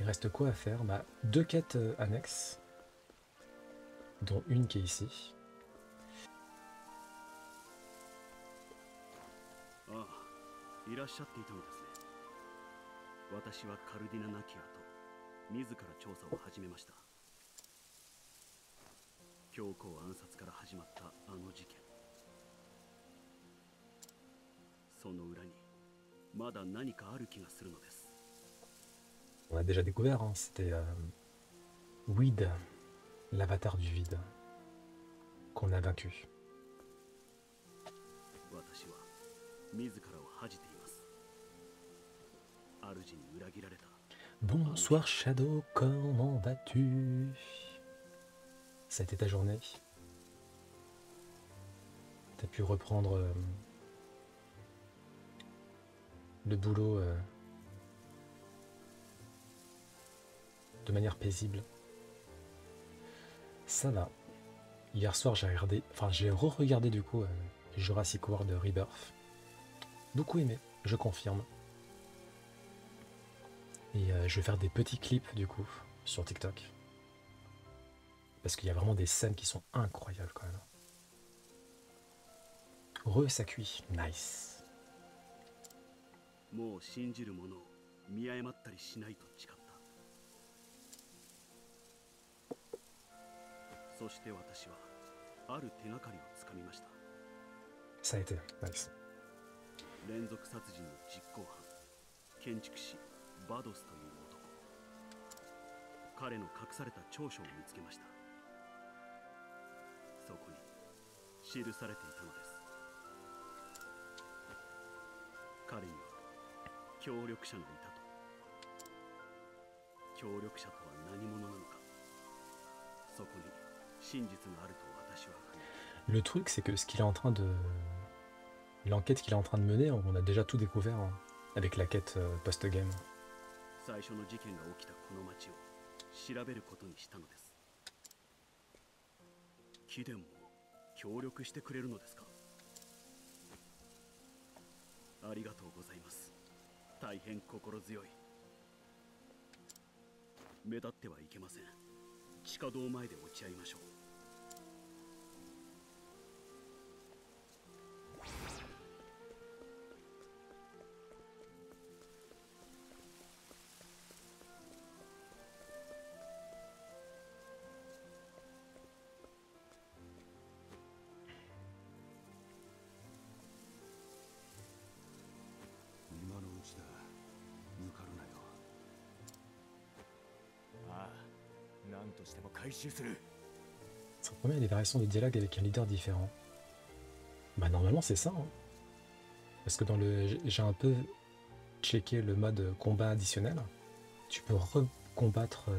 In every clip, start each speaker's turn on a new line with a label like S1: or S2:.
S1: reste quoi à faire? Bah, 2 quêtes annexes, dont une qui est ici.
S2: Ah, いらっしゃっていたのですね。私はカルディナ・ナキアと自ら調査を始めました。教皇暗殺から始まったあの事件。その裏にまだ何かある気がするのです。
S1: On a déjà découvert, hein, c'était Weed, l'avatar du vide, qu'on a vaincu.
S2: 私は自らを恥じています。主に裏切られた。
S1: Bonsoir Shadow, comment vas-tu? Ça a été ta journée? T'as pu reprendre le boulot de manière paisible? Ça va. Hier soir j'ai regardé, enfin j'ai re-regardé du coup Jurassic World Rebirth. Beaucoup aimé, je confirme. Et je vais faire des petits clips du coup sur TikTok. Parce qu'il y a vraiment des scènes qui sont incroyables quand même. Ça cuit. Nice.
S2: もう信じる者を見誤ったりしないと誓った。そして私はある手がかりをつかみました。
S1: Ça a été. Nice.
S2: 連続殺人の実行犯、建築士バドスという男。彼の隠された調書を見つけました。そこに記されていたのです。彼には協力者がいたと。協力者とは何者なのか。そこに真実があると私は踏む。
S1: Le truc c'est que ce qu'il est en train de... L'enquête qu'il est en train de mener, on a déjà tout découvert hein, avec la quête post-game.
S2: 最初の事件が起きたこの町を調べることにしたのです。キデンも協力してくれるのですか？ありがとうございます。大変心強い。目立ってはいけません。地下道前で落ち合いましょう。
S1: Ça promet des variations de dialogue avec un leader différent. Bah normalement c'est ça. Hein. Parce que dans le... J'ai un peu checké le mode combat additionnel. Tu peux recombattre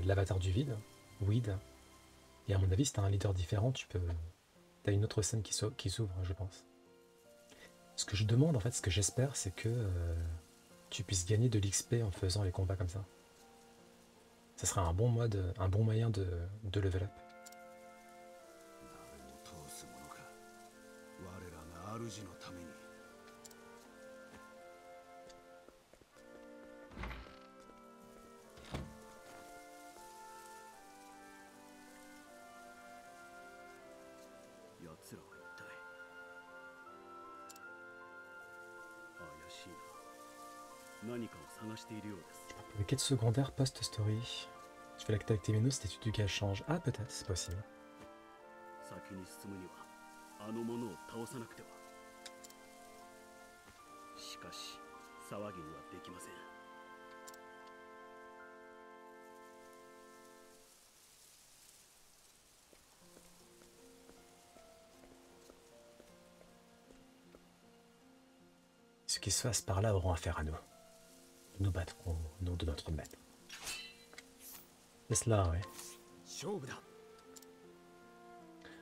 S1: l'avatar du vide, Weed. Et à mon avis si t'as un leader différent, tu peux... T'as une autre scène qui s'ouvre, je pense. Ce que je demande en fait, ce que j'espère, c'est que tu puisses gagner de l'XP en faisant les combats comme ça. Ça serait un bon mode, un bon moyen de level up.
S2: 奴らは一体。怪しいな。何かを探しているようです。
S1: Pour les quêtes secondaires post-story, je fais l'acte avec tes menus, statut du gars change. Ah peut-être, c'est possible.
S2: 先に進むにはあの者を倒さなくては。しかし騒ぎにはできません。
S1: Ceux qui se fassent par là auront affaire à nous. Nous battrons au nom de notre maître. C'est cela, ouais.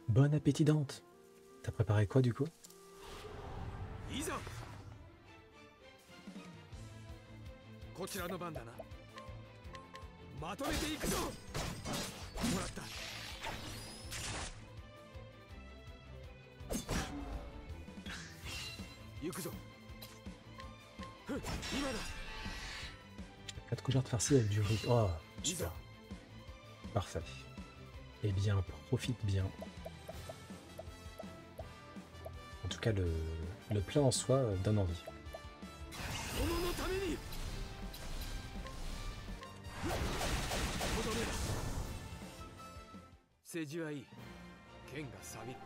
S1: Bon appétit, Dante. T'as préparé quoi du coup? Couleur de farci avec du riz. Oh, super. Parfait. Eh bien, profite bien. En tout cas, le plat en soi donne envie.
S3: 政治はいい。剣が錆びる。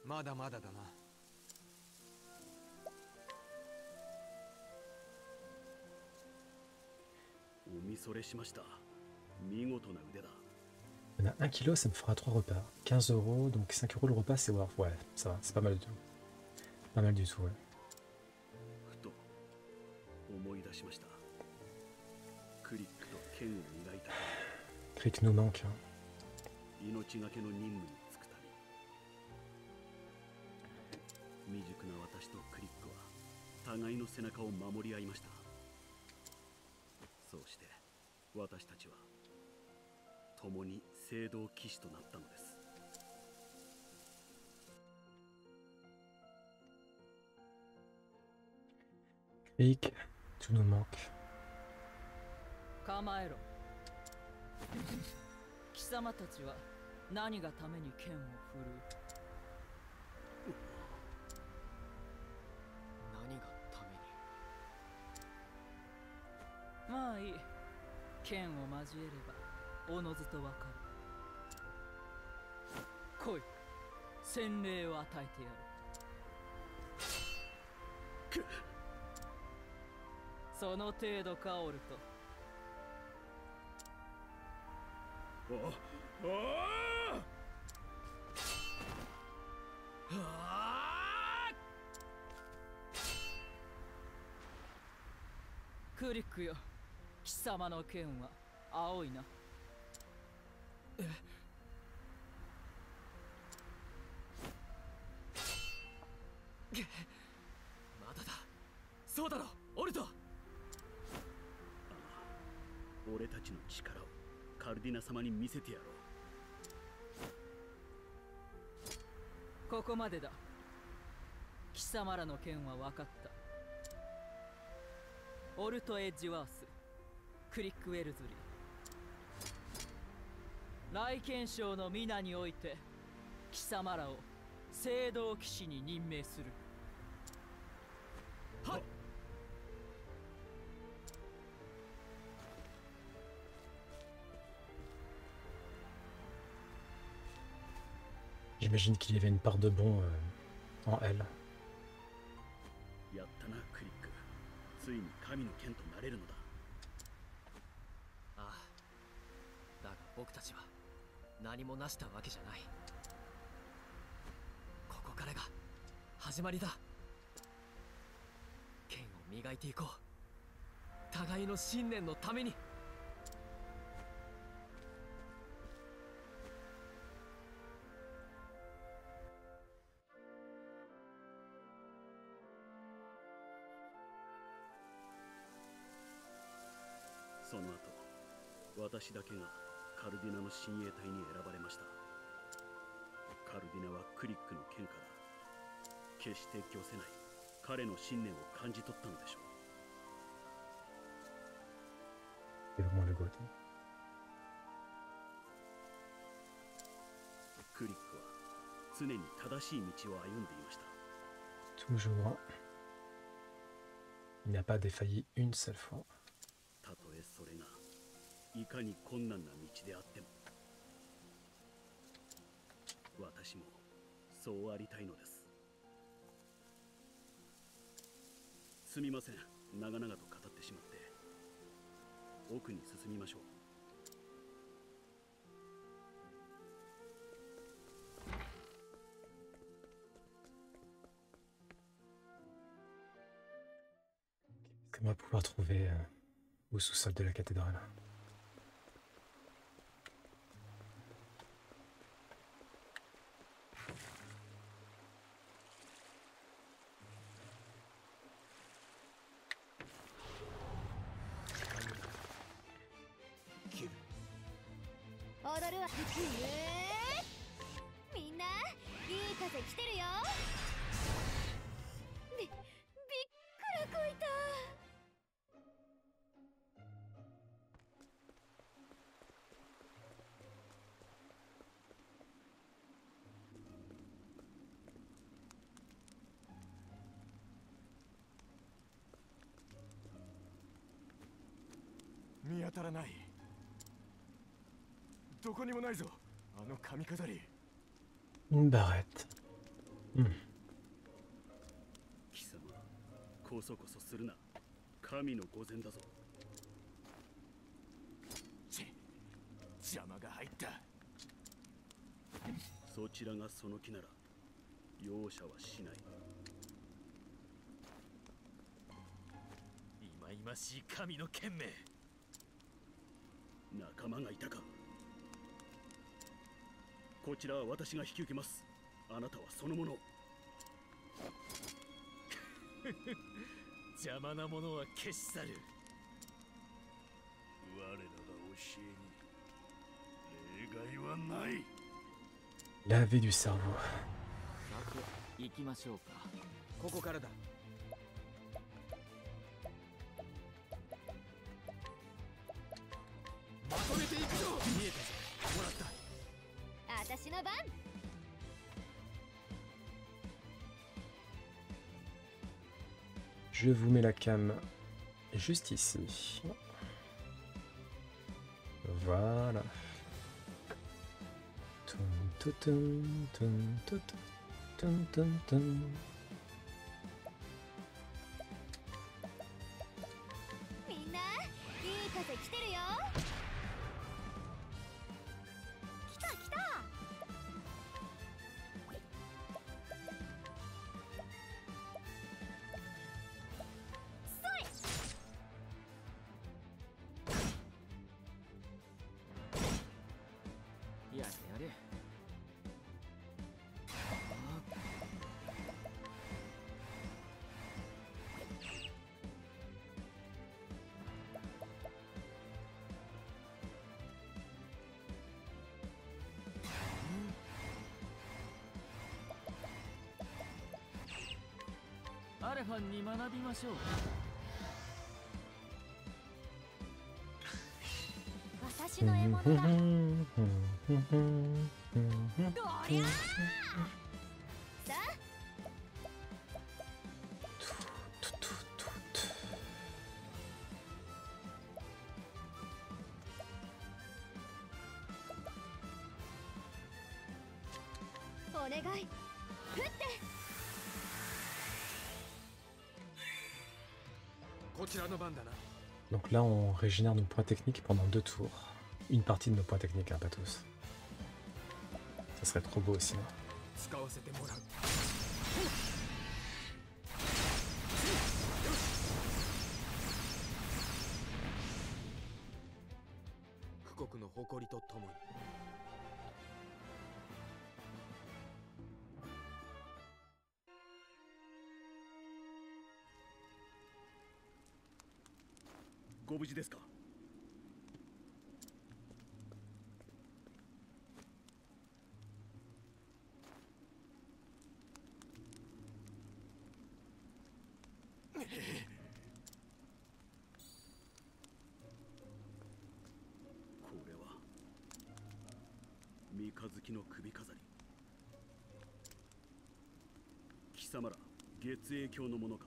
S3: まだまだだな。
S2: おみそれしました。見事な腕だ。
S1: On a 1 kilo, ça me fera 3 repas. 15 euros, donc 5 euros le repas, c'est worth. Ouais, ça va, c'est pas mal du tout. Pas mal du tout, ouais.
S2: ふと思い出しました。クリックと剣を磨いた。
S1: Crick nous manque. Hein.
S2: 命がけの任務に就くため。未熟な私とクリックは互いの背中を守り合いました。そうして私たちは共に聖堂騎士となったのです。
S1: Crick, tout nous manque.
S4: 構えろ。貴様たちは何がために剣を振るう？
S3: 何がために。
S4: まあいい。剣を交えればおのずとわかる。来い。洗礼を与えてやる。その程度かオルト。クリックよ、貴様の剣は青いな。
S3: まだだ。そうだろ、オルト。
S2: 俺たちの力をカルディナ様に見せてやろう。
S4: ここまでだ。貴様らの剣は分かった。オルト・エッジワース、クリック・ウェルズリー、来剣賞の皆において貴様らを聖堂騎士に任命する。
S3: はっ。
S1: J'imagine qu'il y avait une part de bon en elle.
S2: やったなクリック。ついに神の剣となれるのだ。
S3: ああ。だが僕たちは何も成したわけじゃない。ここからが始まりだ。剣を磨いていこう。互いの信念のために。
S2: その後、私だけがカルディナの親衛隊に選ばれました。カルディナはクリックの剣から決して御せない彼の信念を感じ取ったのでしょう。
S1: Et au moins le goût.
S2: クリックは常に正しい道を歩んでいました。
S1: Toujours. Il n'a pas défailli une seule fois.
S2: たとえそれがいかに困難な道であっても、私もそうありたいのです。すみません、長々と語ってしまって。奥に進みましょう。
S1: Comment pouvoir trouver au sous-sol de la cathédrale?
S5: 当たらない。どこにもないぞ、あの髪飾り。
S1: Une barrette.
S2: 貴様、こそこそするな。神の御前だぞ。
S5: 邪魔が入った。
S2: そちらがその気なら容赦はしない。
S5: いまいましい神の剣名。
S2: 仲間がいたか。こちらは私が引き受けます。あなたはそのもの。
S5: 邪魔なものは消し去る。
S2: 我らが教えに例外はない。
S1: Laver du cerveau.
S3: さて行きましょうか。
S5: ここからだ。まとめていくぞ。見えたぞ。もらった。
S6: 私の番。
S1: Je vous mets la cam juste ici. Voilà. Tum, tum, tum, tum, tum, tum, tum.
S6: みんないい風来てるよ。来た来た。
S3: やれやれ。アレファンに学びましょう。
S6: 私の獲物だ。どりゃー。さあ。お願い。振って。
S5: こちらの番だな。
S1: Donc là, on régénère nos points techniques pendant 2 tours. Une partie de nos points techniques, hein, pas tous. Ça serait trop beau aussi.
S5: 使わせてもらう。富国の誇りとともに。
S2: ご無事ですか。これは三日月の首飾り。貴様ら月影教のものか。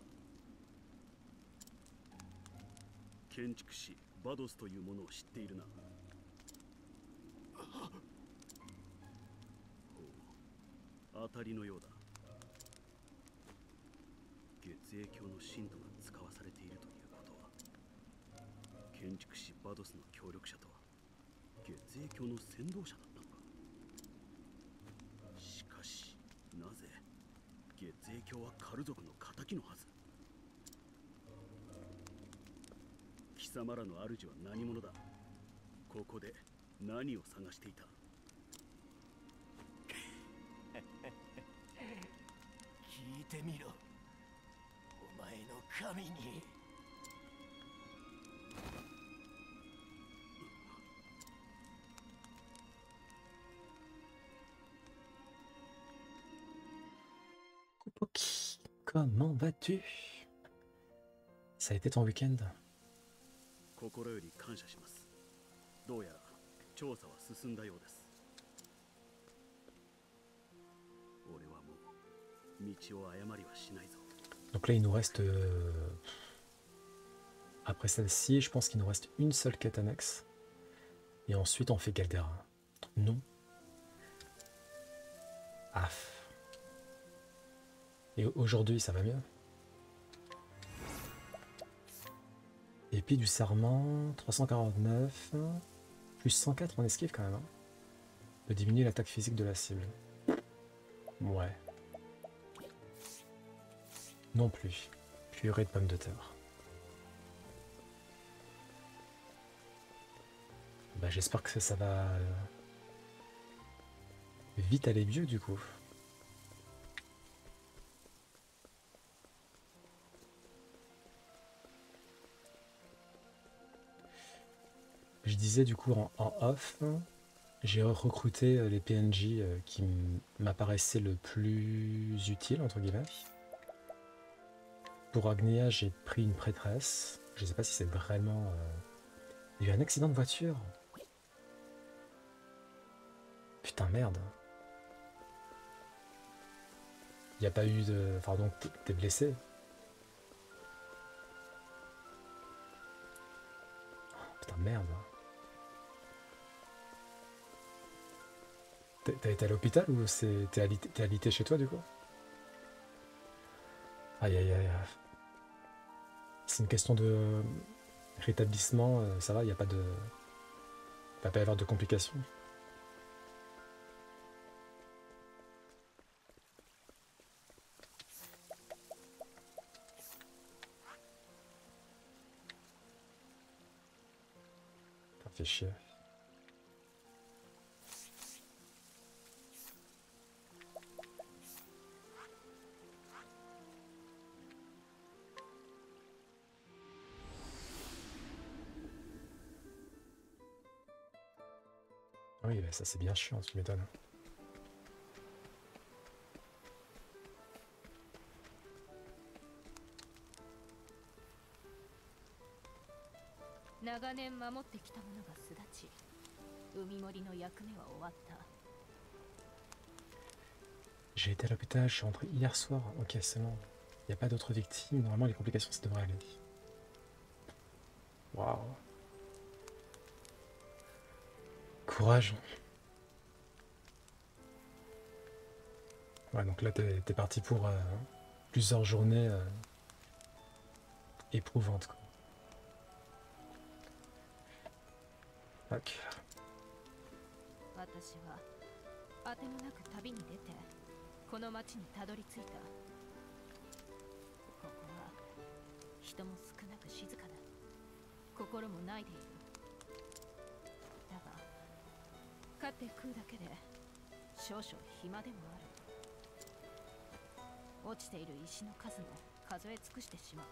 S2: 建築士バドスというものを知っているな。ほう、当たりのようだ。月影教の信徒が使わされているということは、建築士バドスの協力者とは月影教の先導者だったのか。しかしなぜ月影教はカル族の仇のはず。貴様らの主は何者だ。ここで何を探していた。
S5: 聞いてみろ、お前の神に。
S1: Poki, comment vas-tu? Ça a été ton week-end?
S2: 心より感謝します。どうやら調査は進んだようです。俺はもう道を誤りはしないぞ。
S1: Donc là, il nous reste Après celle-ci, je pense qu'il nous reste une seule quête annexe. Et ensuite, on fait Caldera. Non. Af. Et aujourd'hui, ça va mieux. Épée du serment, 349. Plus 104 en esquive quand même. Hein. De diminuer l'attaque physique de la cible. Ouais. Non plus. Purée de pommes de terre. Bah, j'espère que ça va vite aller mieux du coup. Je disais du coup en off, j'ai recruté les PNJ qui m'apparaissaient le plus utile entre guillemets. Pour Agnea, j'ai pris une prêtresse. Je sais pas si c'est vraiment... Il y a eu un accident de voiture. Putain, merde. Il n'y a pas eu de... Enfin, donc, t'es blessé. Oh, putain, merde. T'as été à l'hôpital ou t'es alité chez toi, du coup? Aïe, aïe, aïe. C'est une question de rétablissement. Ça va, il n'y a pas de... Il va pas y avoir de complications. Ça fait chier. Oui, bah ça c'est bien chiant, tu m'étonnes. J'ai été à l'hôpital, je suis rentré hier soir. Ok, c'est bon. Il n'y a pas d'autres victimes. Normalement, les complications, ça devrait aller. Waouh. Courage. Ouais, donc là, t'es parti pour plusieurs journées éprouvantes, quoi. Ok.
S6: この町にたどり着いた。ここは人も少なく静かだ。心もないでいる。だが勝って食うだけで少々暇でもある。落ちている石の数も数え尽くしてしまっ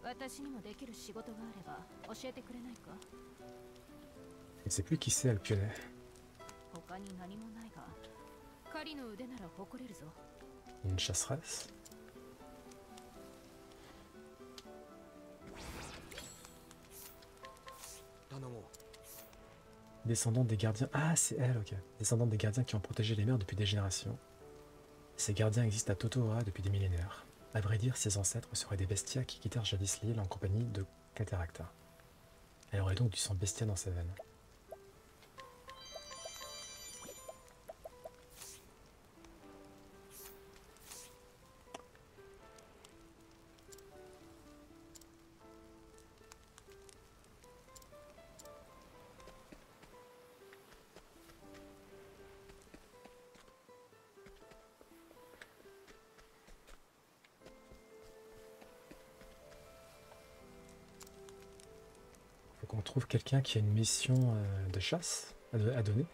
S6: た。私にもできる仕事があれば教えてくれないか？
S1: Je ne sais plus qui c'est, Alpionnet.
S6: 他に何もないが。
S1: Une chasseresse. Descendante des gardiens. Ah, c'est elle, ok. Descendante des gardiens qui ont protégé les mers depuis des générations. Ces gardiens existent à Totoa depuis des millénaires. À vrai dire, ses ancêtres seraient des bestias qui quittèrent jadis l'île en compagnie de Cataracta. Elle aurait donc du sang bestia dans ses veines. On trouve quelqu'un qui a une mission de chasse à donner.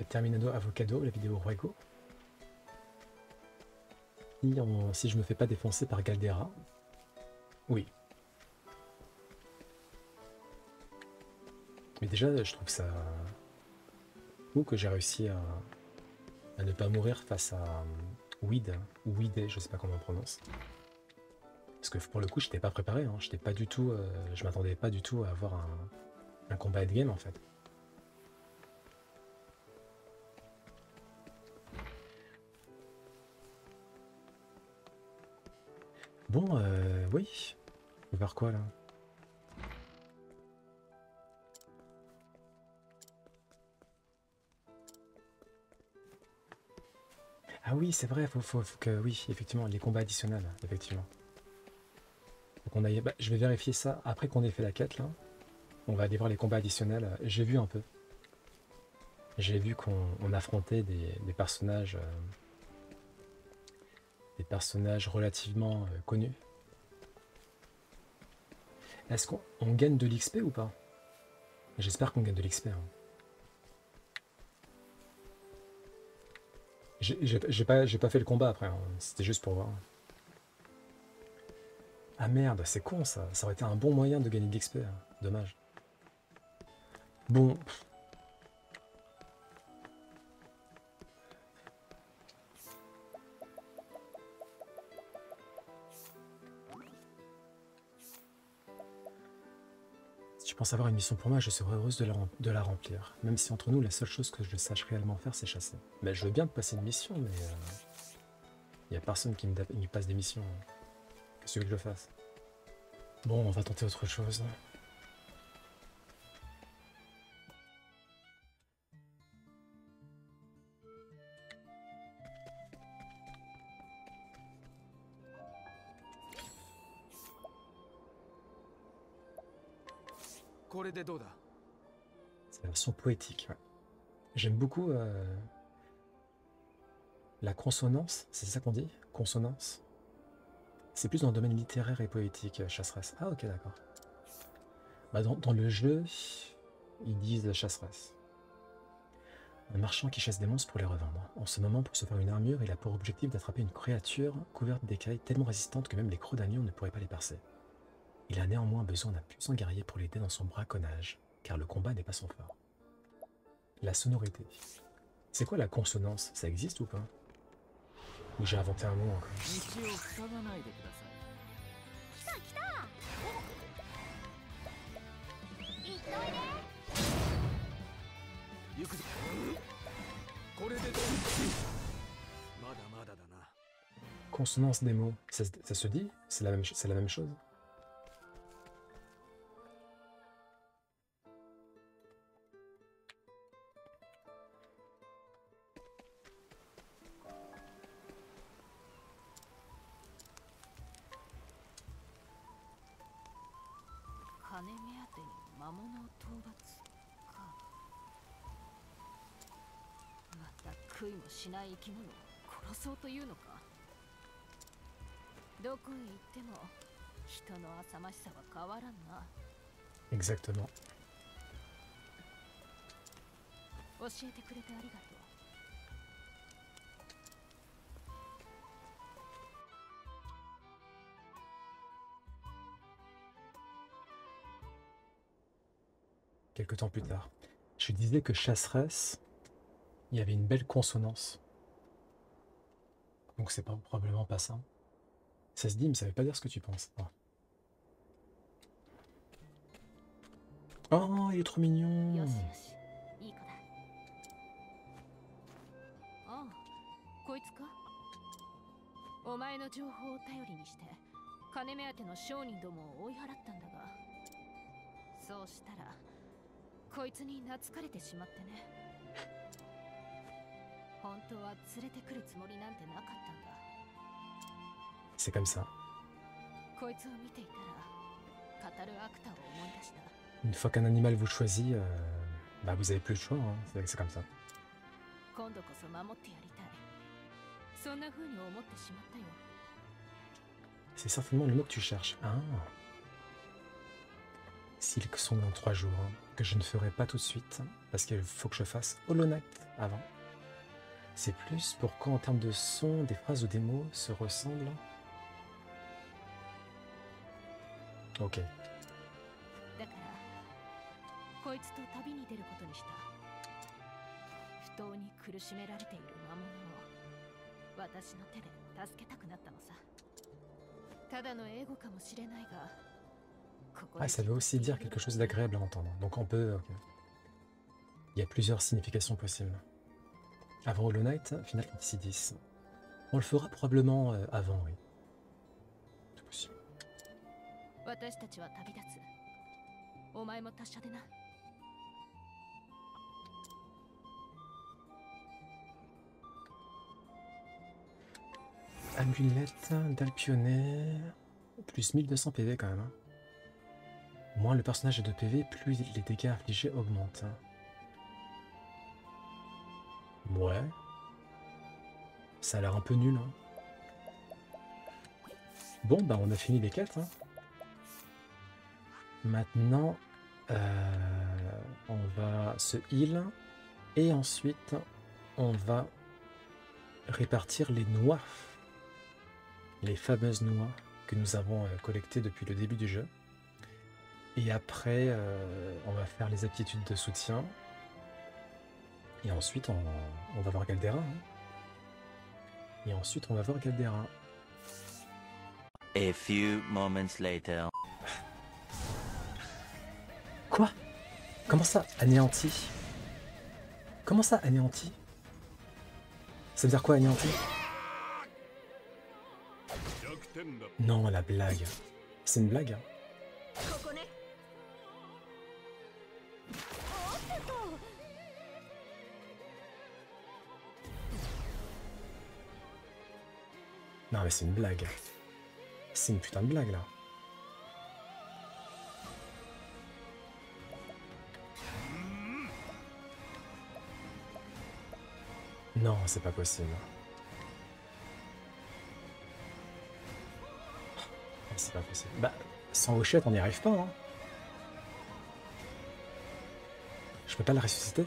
S1: Terminado Avocado, la vidéo Ruego. Si je me fais pas défoncer par Caldera. Oui. Mais déjà, je trouve ça fou que j'ai réussi à ne pas mourir face à Weed, ou Weedé, je sais pas comment on prononce. Parce que pour le coup, j'étais pas préparé, hein. J'étais pas du tout, je m'attendais pas du tout à avoir un combat endgame en fait. Bon, oui. On va voir quoi là? Ah oui, c'est vrai, faut que... Oui, effectivement, les combats additionnels, effectivement. Faut qu'on aille... Bah, je vais vérifier ça après qu'on ait fait la quête, là. On va aller voir les combats additionnels. J'ai vu un peu. J'ai vu qu'on affrontait des personnages... des personnages relativement connus. Est-ce qu'on gagne de l'XP ou pas? J'espère qu'on gagne de l'XP. Hein. J'ai pas fait le combat après, hein. C'était juste pour voir. Ah merde, c'est con ça. Ça aurait été un bon moyen de gagner de l'XP. Hein. Dommage. Bon. Si tu penses avoir une mission pour moi, je serais heureuse de la remplir. Même si entre nous, la seule chose que je sache réellement faire, c'est chasser. Mais je veux bien te passer une mission, mais... Il n'y a personne qui me passe des missions. Qu'est-ce que tu veux que je fasse? Bon, on va tenter autre chose. C'est la version poétique, ouais. J'aime beaucoup la consonance, c'est ça qu'on dit? Consonance? C'est plus dans le domaine littéraire et poétique, chasseresse. Ah ok, d'accord. Bah, dans le jeu, ils disent chasseresse. Un marchand qui chasse des monstres pour les revendre. En ce moment, pour se faire une armure, il a pour objectif d'attraper une créature couverte d'écailles tellement résistante que même les crocs d'agneau ne pourraient pas les percer. Il a néanmoins besoin d'un puissant guerrier pour l'aider dans son braconnage, car le combat n'est pas son fort. La sonorité. C'est quoi la consonance? Ça existe ou pas? Ou j'ai inventé un mot encore?
S3: 道を塞がないでください。
S5: 行くぞ。これでどう？まだまだだな。
S1: Consonance des mots, ça se dit? C'est la même chose? Exactement. Quelque temps plus tard. Je disais que chasseresse, il y avait une belle consonance. Donc c'est probablement pas ça. Ça se dit, mais ça veut pas dire ce que tu penses. Oh, oh il est trop mignon. C'est comme ça. Une fois qu'un animal vous choisit, bah vous avez plus le choix, hein. C'est comme ça. C'est certainement le mot que tu cherches. Ah. S'ils sont dans 3 jours, hein, que je ne ferai pas tout de suite, parce qu'il faut que je fasse Hollow Knight avant. C'est plus pour quand en termes de son, des phrases ou des mots se ressemblent. Ok.
S6: だからこいつと旅に出ることにした。不当に苦しめられている魔物を私の手で助けたくなったのさ。ただのエゴかもしれないが、ここで
S1: Ah, ça veut aussi dire quelque chose d'agréable à entendre. Donc on peut... ok. Il y a plusieurs significations possibles. Avant Hollow Knight, Final Fantasy X. On le fera probablement avant, oui. C'est possible.
S6: 私たちは旅立つ。お前も達者でな。
S1: Amulette d'Alpionnet. Plus 1200 PV quand même. Hein. Moins le personnage a de PV, plus les dégâts infligés augmentent. Ouais. Ça a l'air un peu nul. Hein. Bon, bah on a fini les quêtes. Hein. Maintenant, on va se heal. Et ensuite, on va répartir les noix. Les fameuses noix que nous avons collectées depuis le début du jeu. Et après, on va faire les aptitudes de soutien. Et ensuite, on va voir Galdera. Hein. Et ensuite, on va voir Galdera.
S7: A few moments later.
S1: Quoi? Comment ça, anéanti? Comment ça, anéanti? Ça veut dire quoi, anéanti? Non, la blague. C'est une blague. Hein. Non mais c'est une blague. C'est une putain de blague là. Non, c'est pas possible. C'est pas possible. Bah, sans Hochette, on n'y arrive pas. Hein. Je peux pas la ressusciter.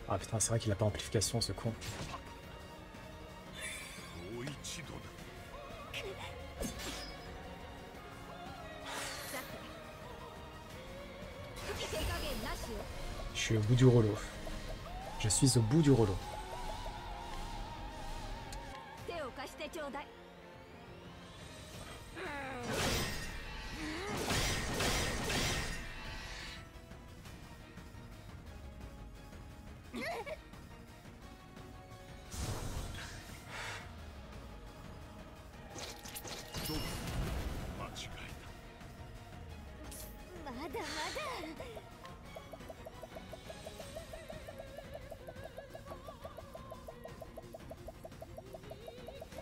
S1: Ah putain, c'est vrai qu'il a pas amplification ce con. Je suis au bout du rouleau. Je suis au bout du rouleau.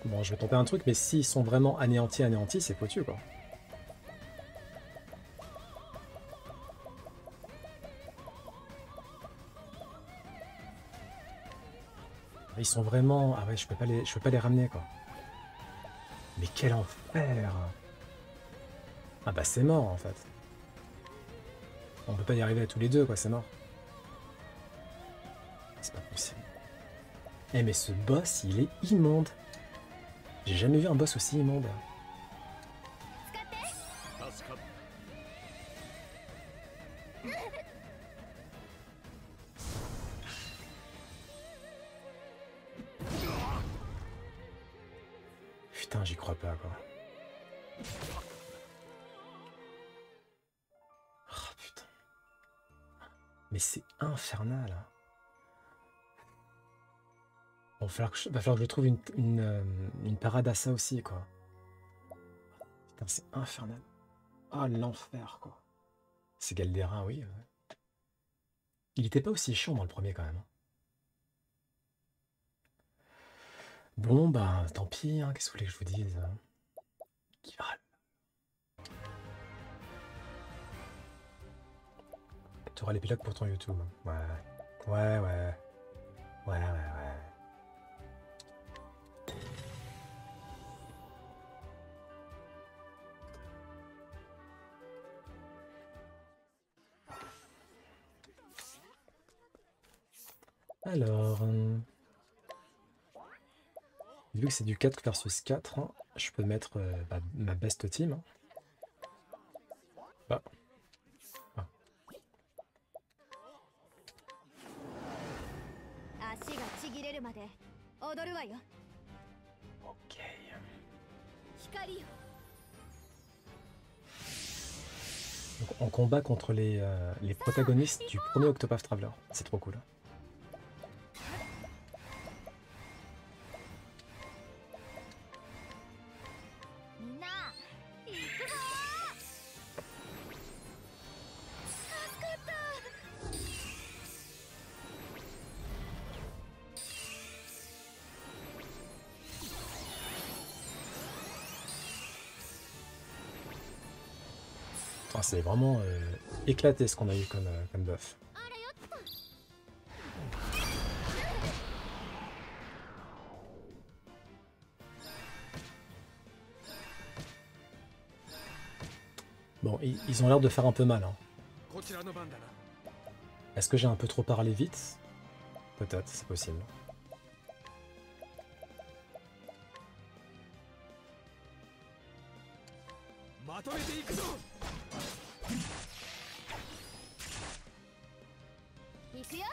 S1: Bon, je vais tenter un truc, mais s'ils sont vraiment anéantis, c'est foutu, quoi. Ils sont vraiment... Ah ouais, je peux pas les ramener, quoi. Mais quel enfer! Ah bah c'est mort, en fait. On peut pas y arriver à tous les deux, quoi, c'est mort. C'est pas possible. Eh mais ce boss, il est immonde. J'ai jamais vu un boss aussi immonde. Putain, j'y crois pas, quoi. Oh putain. Mais c'est infernal. Bon, va falloir que je trouve une parade à ça aussi, quoi. Putain, c'est infernal. Ah, l'enfer, quoi. C'est Galdera, oui. Il était pas aussi chiant dans le premier, quand même. Bon, bah, tant pis, hein. Qu'est-ce que vous voulez que je vous dise? Tu auras l'épilogue pour ton YouTube. Ouais. Ouais, ouais. Ouais, ouais, ouais. Alors, vu que c'est du 4 versus 4, hein, je peux mettre ma best team. Hein. Ah. Ah.
S8: 足がちぎれるまで踊るわよ。
S1: Ok.
S8: 光よ。
S1: Donc, on combat contre les protagonistes du premier Octopath Traveler. C'est trop cool.
S8: みんな行くぞー。助かった。
S1: Ah, c'est vraiment éclaté ce qu'on a eu comme buff.
S8: あらよっと。
S1: Bon, ils ont l'air de faire un peu mal. Hein.
S5: こちらの番だな。
S1: Est-ce que j'ai un peu trop parlé vite? Peut-être, c'est possible.
S5: まとめていくぞ。
S8: 行くよ。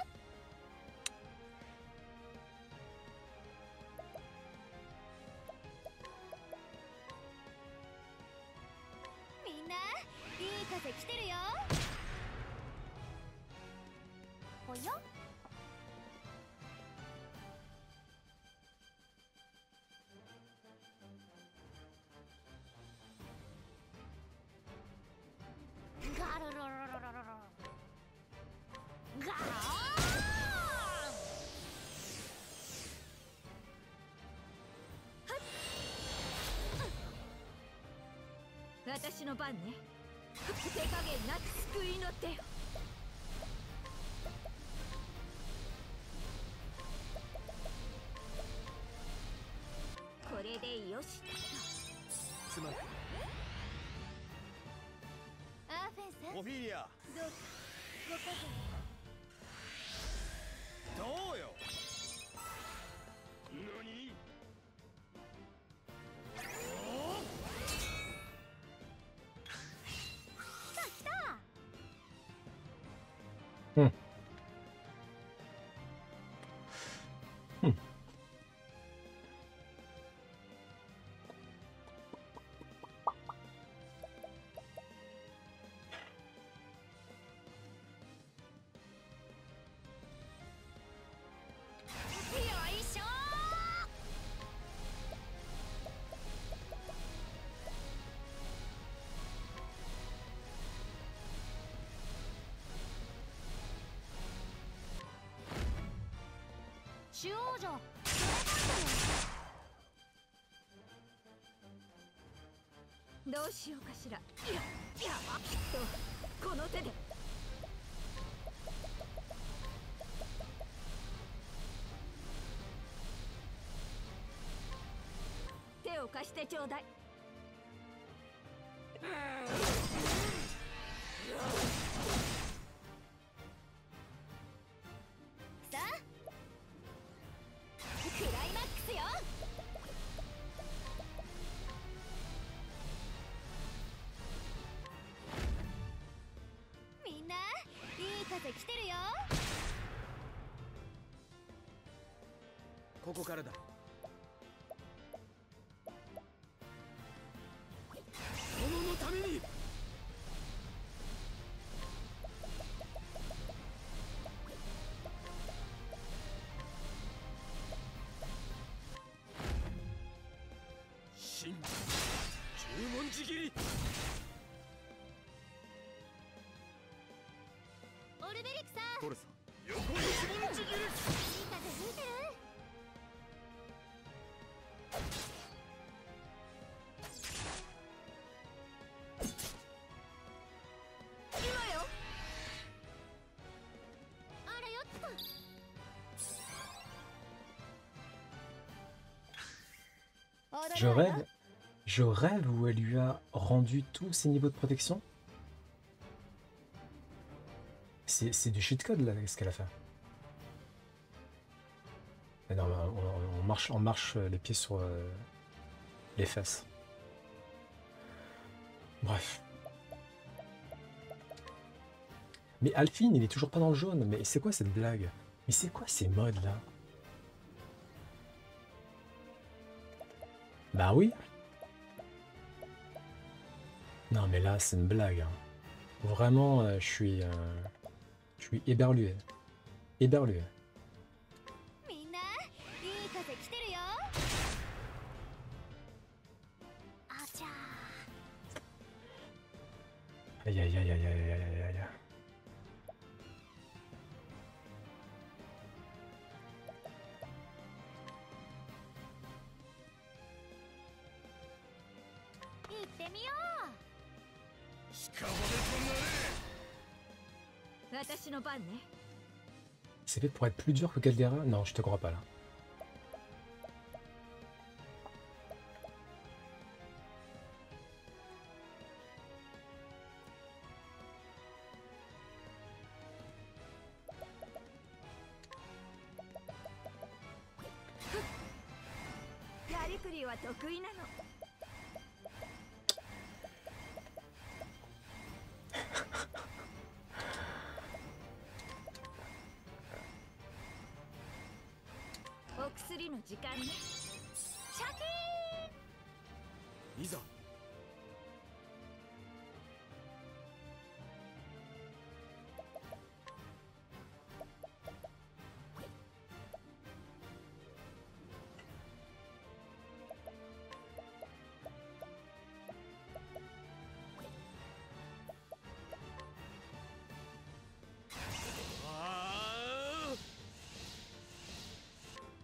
S8: みんないい風来てるよ。おや？ガルルルルルルル。ガーン。私の番ね。手加減なく救いの手よ。これでよし。
S5: すまん。
S8: アーフェンさん、
S5: オフィリア。
S8: どうかご加減。
S5: どうよ。
S2: 何？
S1: Hmm. Hmm.
S8: 主王女、どうしようかしら。いや、きっとこの手で。手を貸してちょうだい。さあクライマックスよ。みんないい風来てるよ。
S5: ここからだ。殿のために。真十文字切り。
S8: オルベリクさん、
S5: トルさん。横一文字切り。
S8: いい風吹いてる。今よ。あらよっと。
S1: Je rêve où elle lui a rendu tous ses niveaux de protection. C'est du cheat code là, ce qu'elle a fait. on marche les pieds sur les fesses. Bref. Mais Alphine, il est toujours pas dans le jaune. Mais c'est quoi cette blague? Mais c'est quoi ces modes là? Bah oui. Non mais là c'est une blague. Hein. Vraiment, je suis éberlué. Éberlué. Aïe aïe aïe aïe aïe aïe aïe aïe. C'est fait pour être plus dur que Caldera? Non, je te crois pas là.
S5: いざ。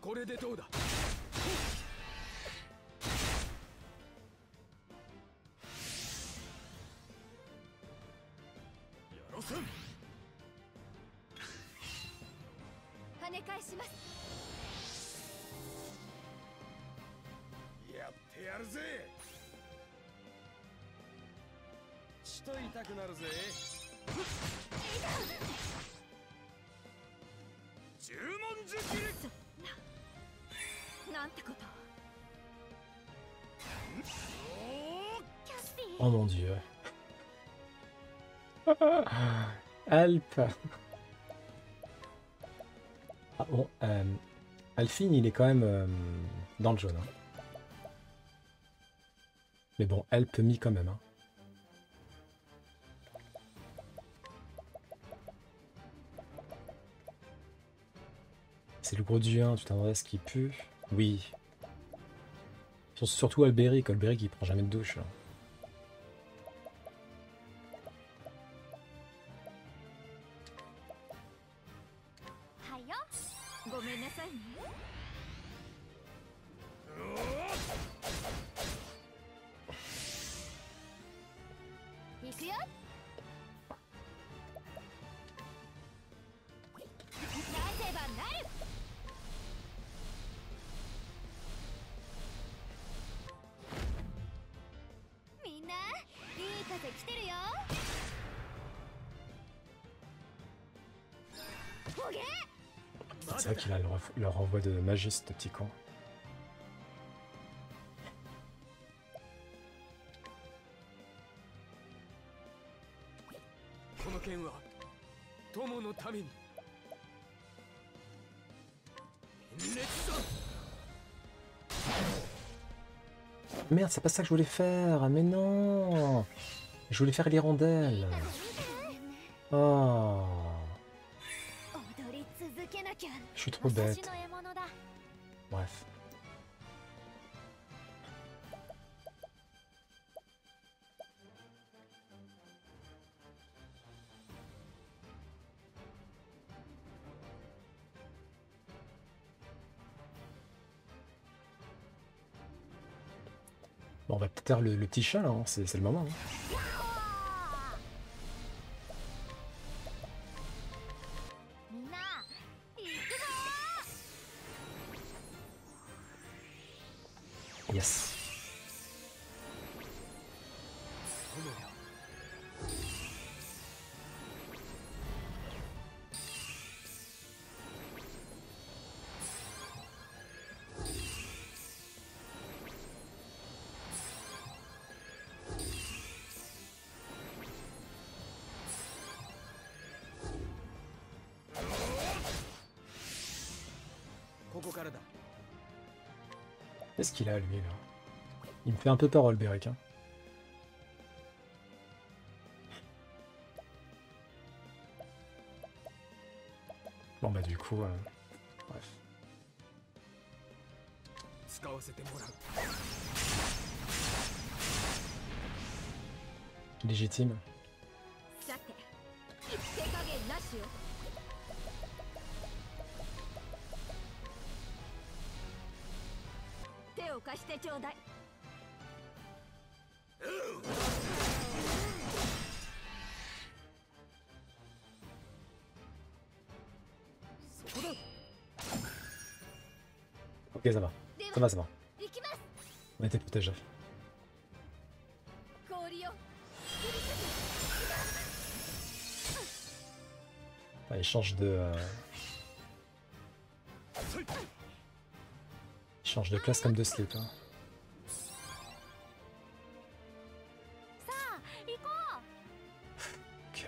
S5: これでどうだ。
S8: 跳ね返します。
S5: やってやるぜ。ちと痛くなるぜ。十文字切り。
S8: なんてこと。
S1: Oh mon dieu. Alp. Ah bon, Alphine, il est quand même dans le jaune. Hein. Mais bon, Alp mis quand même. Hein. C'est le gros du 1, tu t'en ce qui pue. Oui. Surtout Alberic. Alberic, il prend jamais de douche. Hein. C'est vrai qu'il a le renvoi de magie, ce petit con. Merde, c'est pas ça que je voulais faire. Mais non, je voulais faire l'hirondelle. Oh. Je suis trop bête. Bref. Bon, on va peut-être faire le petit chat là, hein. C'est le moment. Hein. Yes.
S5: こからだ。
S1: Qu'est-ce qu'il a lui là? Il me fait un peu peur Olberic. Hein. Bon bah du coup, bref.
S5: 使わせてもらう。
S1: Légitime.
S8: さて手加減なしよ。手を貸してちょうだい。
S5: そこだ。
S1: Ok, ça va. Ça va, ça va.
S8: 行きます。
S1: On était protégés.
S8: 氷よ。
S1: Ah, il change de... Il change de classe comme de slip. Hein.
S8: さあ行こう。
S1: Ok.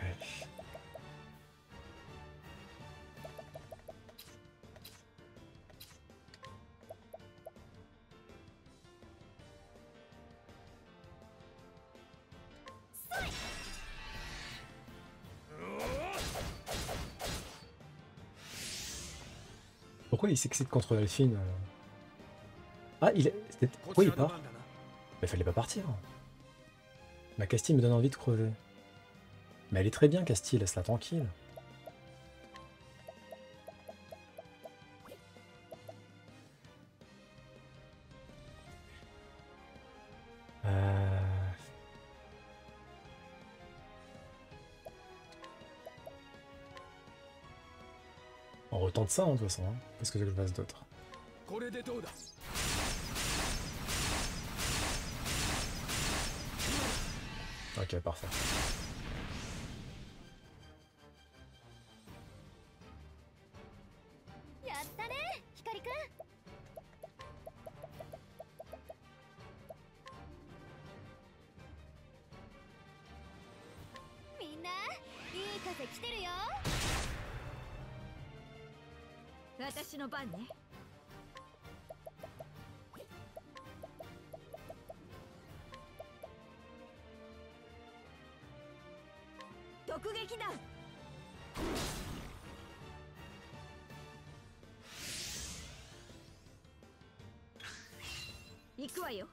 S1: Pourquoi il s'excite contre Delphine? Ah, il est... Pourquoi il part? Mais fallait pas partir. Ma Castille me donne envie de crever. Mais elle est très bien, Castille, laisse-la tranquille. On retente ça, hein, de toute façon. Hein. Qu'est-ce que je fasse d'autre?
S5: これでどうだ。
S1: Ok, parfait.
S8: Minna, いい風来てるよ。私の番ね。突撃だ。行くわよ。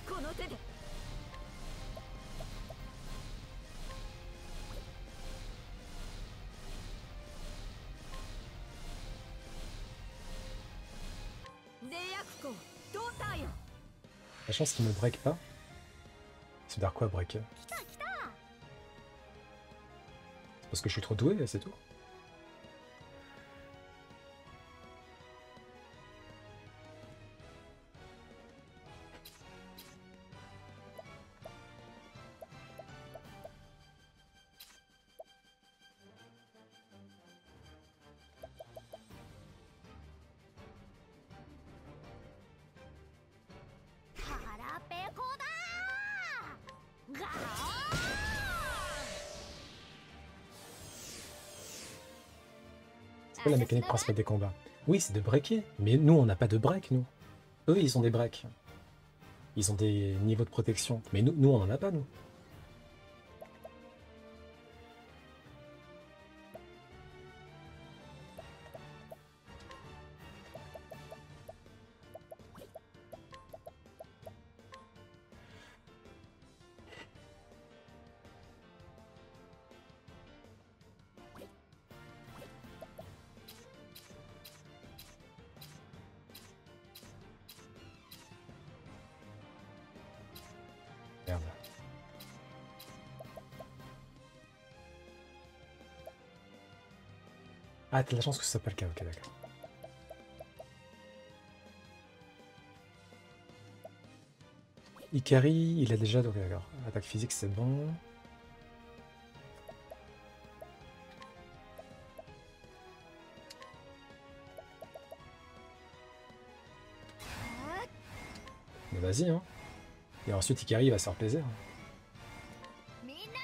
S8: この手で。
S1: La chance qu'il me break pas. C'est dire quoi breaker? C'est parce que je suis trop doué, c'est tout. C'est quoi la mécanique principale des combats? Oui, c'est de breaker. Mais nous, on n'a pas de break, nous. Eux, ils ont des breaks. Ils ont des niveaux de protection. Mais nous on en a pas, nous. Merde. Ah, t'as de la chance que ce soit pas le cas, ok, d'accord. Ikari, il a déjà, donc d'accord. Attaque physique, c'est bon. Mais vas-y, hein. Et ensuite, Ikari va se faire plaisir.
S8: みんな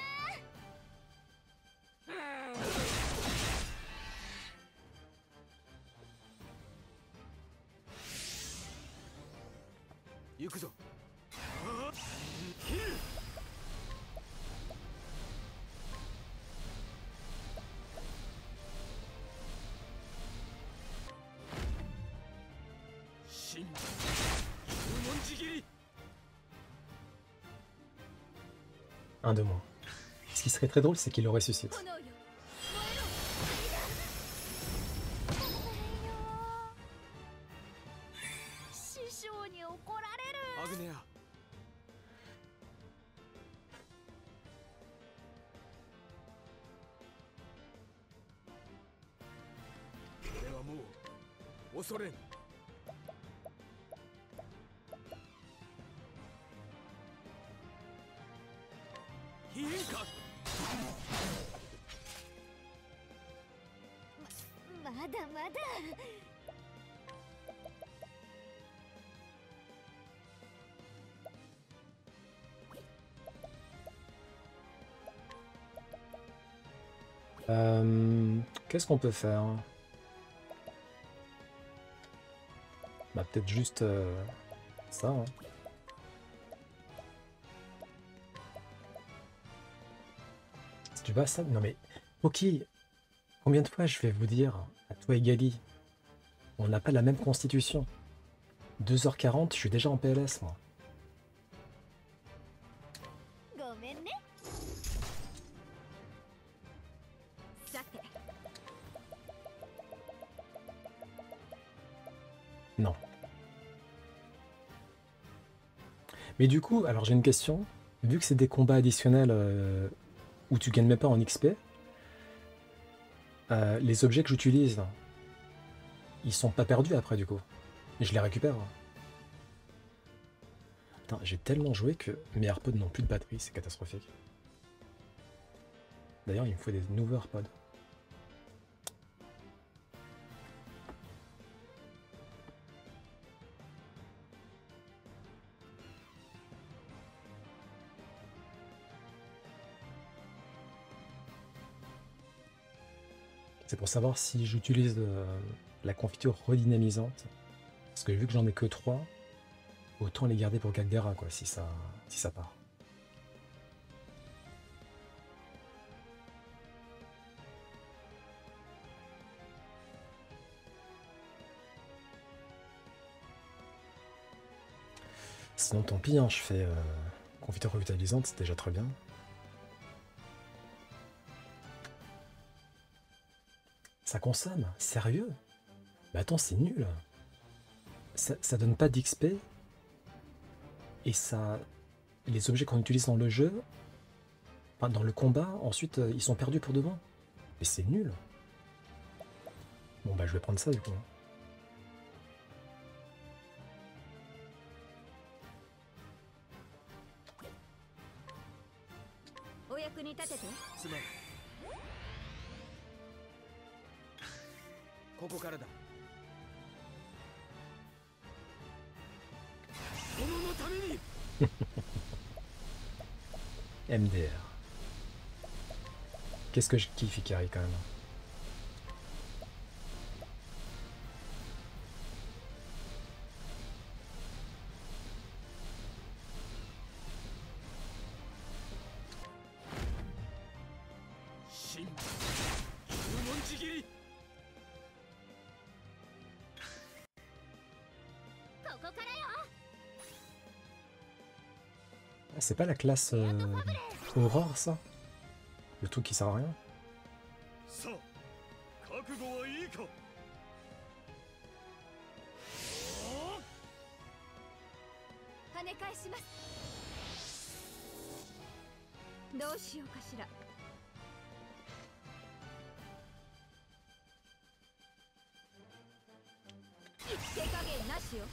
S5: 行くぞ。真十文字切り。
S1: Un de moins. Ce qui serait très drôle, c'est qu'il le ressuscite.
S8: 炎よ燃えろ師匠に怒られる
S5: アグネア。俺はもう恐れん。変化。
S8: まだまだ
S1: Qu'est-ce qu'on peut faire? Bah peut-être juste ça. Hein. Si tu vois ça, non mais ok. Combien de fois je vais vous dire à toi et Gali, on n'a pas la même constitution. 2h40, je suis déjà en PLS moi.
S8: ごめんねさて
S1: Non. Mais du coup, alors j'ai une question. Vu que c'est des combats additionnels où tu gagnes même pas en XP, les objets que j'utilise, ils sont pas perdus après du coup. Et je les récupère. Putain, j'ai tellement joué que mes AirPods n'ont plus de batterie, c'est catastrophique. D'ailleurs, il me faut des nouveaux AirPods. C'est pour savoir si j'utilise la confiture redynamisante. Parce que vu que j'en ai que 3, autant les garder pour Caldera, quoi, si ça part. Sinon, tant pis, hein, je fais confiture revitalisante, c'est déjà très bien. Ça consomme? Sérieux? Mais attends, c'est nul. Ça donne pas d'XP. Et ça... Les objets qu'on utilise dans le jeu, enfin, dans le combat, ensuite, ils sont perdus pour de bon. Mais c'est nul. Bon bah je vais prendre ça du coup.
S8: お役に立てて
S5: すまん。ここからだ。炎のために。
S1: MDR. Qu'est-ce que je kiffe Ikari quand même.
S5: Shin, 十文字切り。
S8: ここからよ
S1: Ah, c'est pas la classe Aurore ça? Le truc qui sert à rien?
S2: さあ覚悟はいいか。
S8: 跳ね返しますどうしようかしら手加減なしよ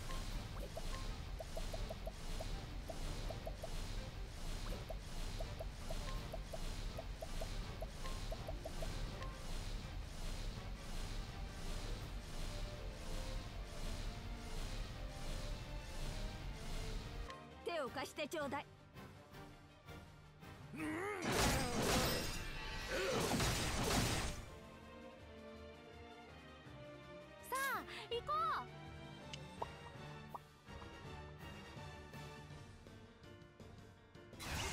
S8: 貸してちょうだい。さあ行こ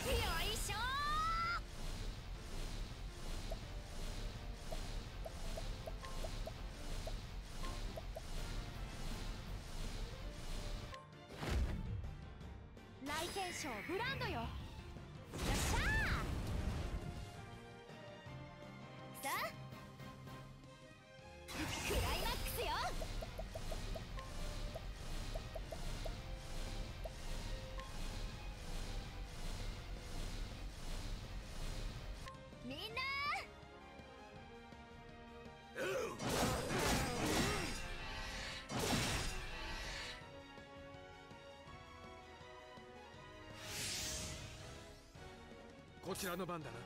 S8: う。よいしょー。来店賞ブランドよ。よっしゃー。さあクライマックスよ。みんな
S5: こちらの番だな。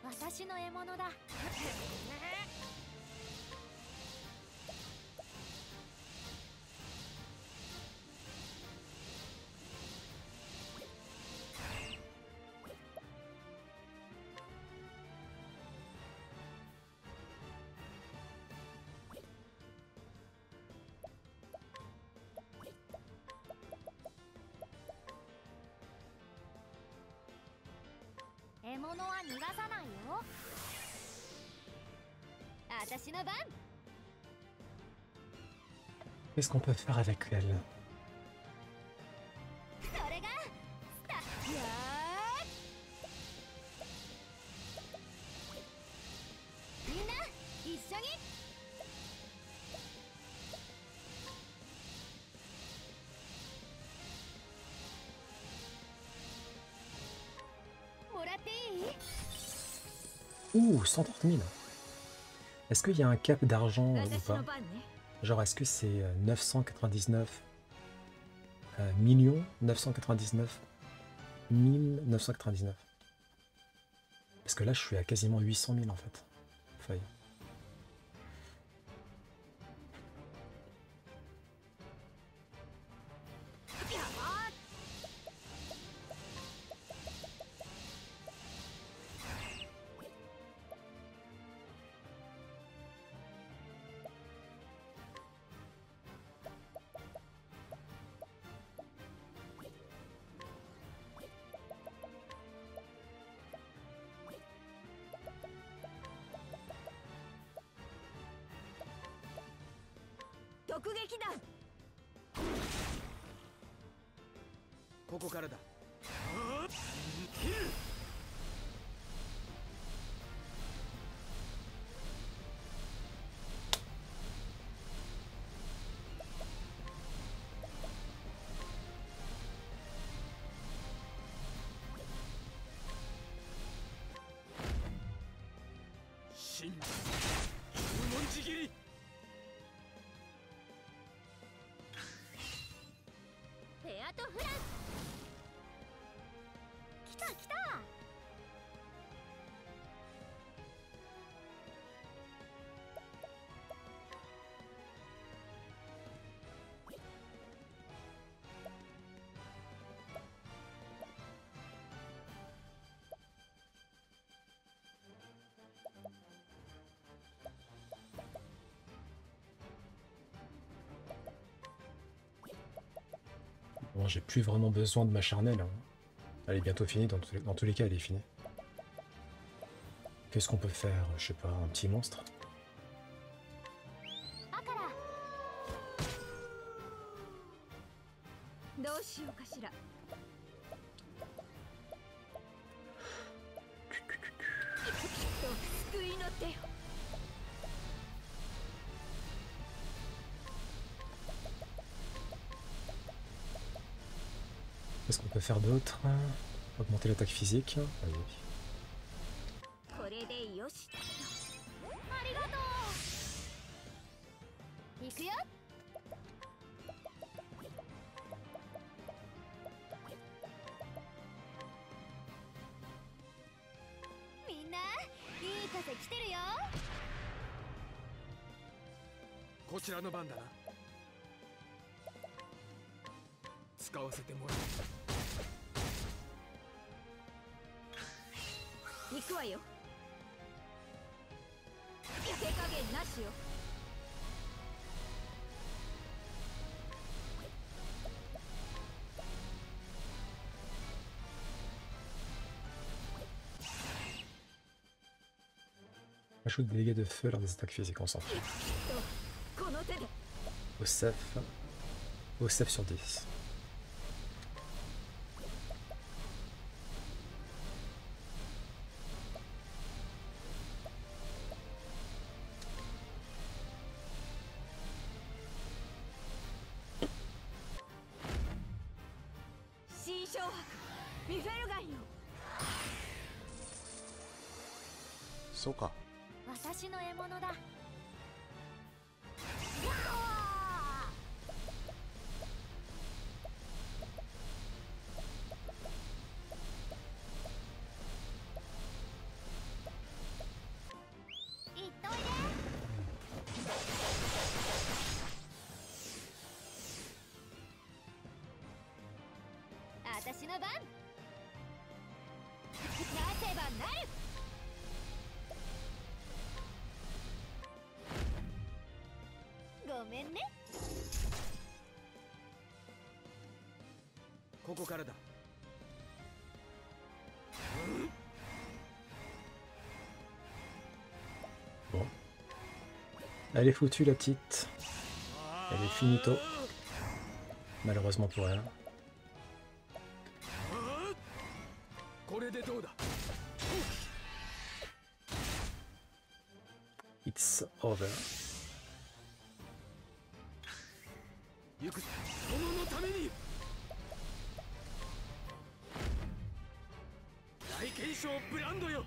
S8: 私の獲物だ。獲物は逃がさないよ。私の番。
S1: Qu'est-ce qu'on peut faire avec elle?
S8: それがスター。やー。みんな一緒に。もらっていい？
S1: Ouh, 130 000. Est-ce qu'il y a un cap d'argent ou
S8: 私
S1: pas?
S8: の番ね。
S1: Genre, est-ce que c'est 999 millions 999 1999? Parce que là, je suis à quasiment 800 000 en fait. Feuille.
S8: 突撃弾。
S5: ここからだ。真十文字切り。
S8: フェアとフラン。来た来た。
S1: Bon, j'ai plus vraiment besoin de ma charnelle. Hein. Elle est bientôt finie, dans tous les cas, elle est finie. Qu'est-ce qu'on peut faire? Je sais pas, un petit monstre?
S8: どうしようかしら。きっと救いの手よ。
S1: Qu'est-ce qu'on peut faire d'autre? Augmenter l'attaque physique. Allez.
S8: これでよし。ありがとう。行くよ。みんないい風来てるよ。
S5: こちらの番だな。使わせてもらう。
S8: 行くわよ。手加減なしよ。
S1: Ajoute des dégâts de feu lors des attaques physiques, on s'en fout.
S8: この手で。
S1: Au sef sur 10.
S9: Soka.
S8: 私の獲物だ。行っといで。私の番。なせばなる。ごめんね。
S5: ここからだ。
S1: Bon. Elle est foutue la petite. Elle est finito. Malheureusement pour elle.
S5: これでどうだ。
S1: It's over.
S5: 行く。友のために。大検証ブランドよ。よし。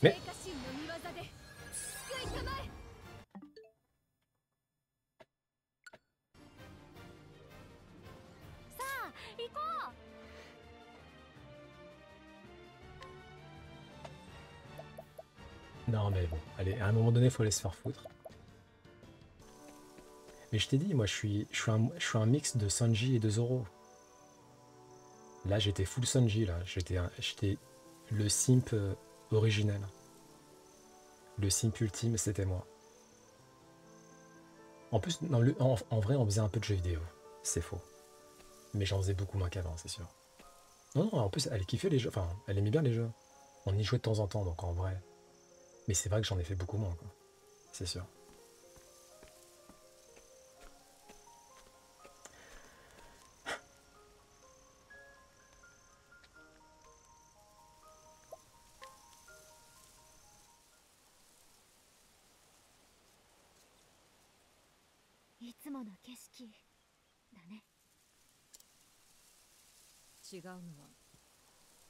S1: ね。
S8: 聖火神の見業で救いたまえ。さあ行こう。
S1: Non mais bon, allez, à un moment donné, faut aller se faire foutre. Mais je t'ai dit, moi je suis un mix de Sanji et de Zoro. Là j'étais full Sanji, là. J'étais le simp originel. Le simp ultime, c'était moi. En plus, non, en vrai, on faisait un peu de jeux vidéo. C'est faux. Mais j'en faisais beaucoup moins qu'avant, c'est sûr. Non, non, en plus, elle kiffait les jeux. Enfin, elle aimait bien les jeux. On y jouait de temps en temps, donc en vrai. Mais c'est vrai que j'en ai fait beaucoup moins, quoi. C'est sûr.
S8: いつもの景色だね。
S6: 違うのは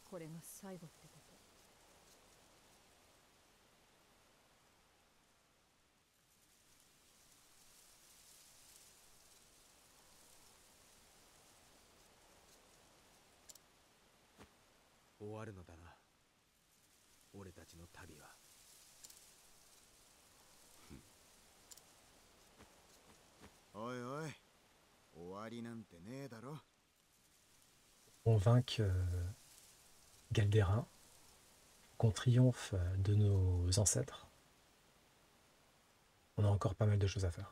S6: これが最後ってこと。
S5: 終わるのだな。俺たちの旅は。
S9: おいおい、終わりなんてねえだろ。
S1: On vainque Galderin, qu'on triomphe de nos ancêtres. On a encore pas mal de choses à faire.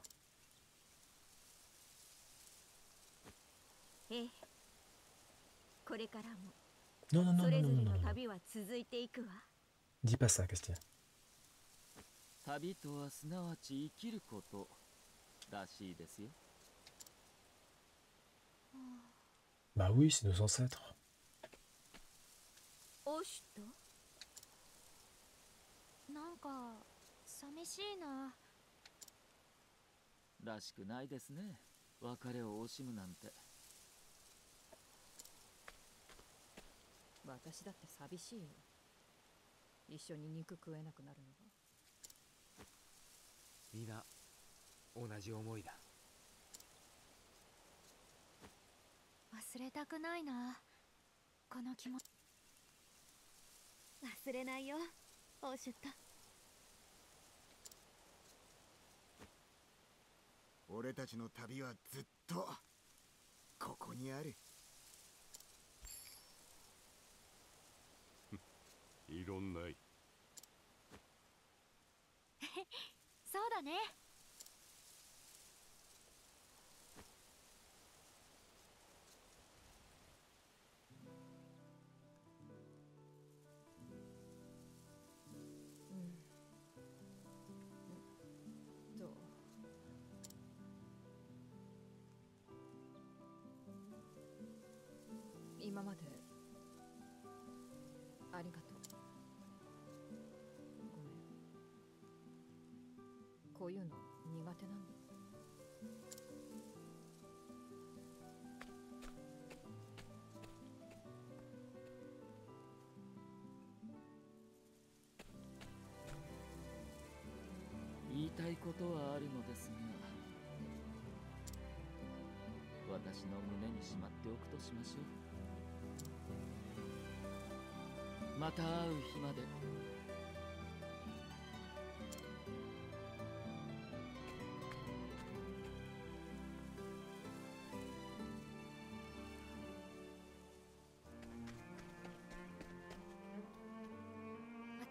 S8: ええ。これからも
S1: Non, non, non,
S8: そ
S1: non,
S8: れ
S1: non,
S8: ぞ
S1: non,
S8: れ
S1: non,
S8: の
S1: non.
S8: 旅は続いていくわ。
S1: Dis pas ça, Castille.
S3: 旅とはすなわち生きることらしいですよ。
S1: Bah oui, c'est nos ancêtres.
S8: おしとなんか寂しいな。
S3: らしくないですね。別れを惜しむなんて。
S6: 私だって寂しいよ。一緒に肉食えなくなるのが。
S5: 皆同じ思いだ。
S8: 忘れたくないな、この気持ち。忘れないよ、オーシュット。
S9: 俺たちの旅はずっとここにある。
S10: いろんない。
S8: そうだね。
S6: 今までありがとう。ごめん、こういうの苦手なんだ。
S3: 言いたいことはあるのですが、私の胸にしまっておくとしましょう。また会う日まで。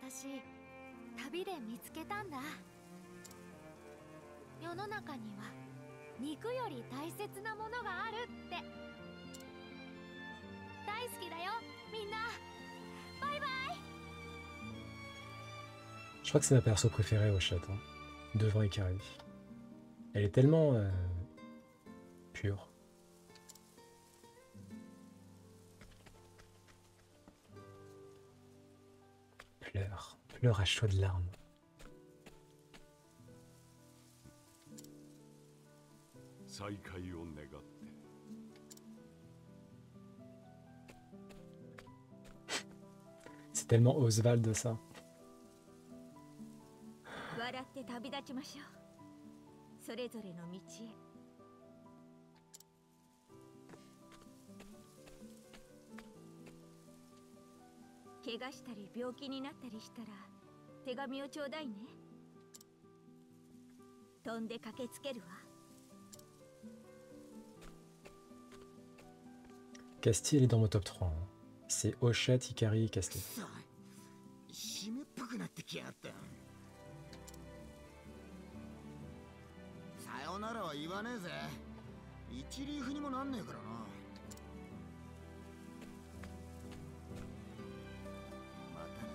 S8: 私、旅で見つけたんだ。世の中には肉より大切なものがあるって。大好きだよ、みんな。バイバイ。
S1: Je crois que c'est ma perso préférée au chat, hein, devant Ikari. Elle est tellement pure. Pleure, pleure à chaudes larmes. C'est tellement Oswald ça.
S8: 笑って旅立ちましょう。それぞれの道へ。怪我したり病気になったりしたら手紙をちょうだいね。飛んで駆けつけるわ。
S1: Casti, elle est dans mon top 3. Hein. C'est Hochet, Ikari et Casti.
S9: 湿っぽくなってきやがった。さよならは言わねえぜ。一リーフにもなんねえからな。またな。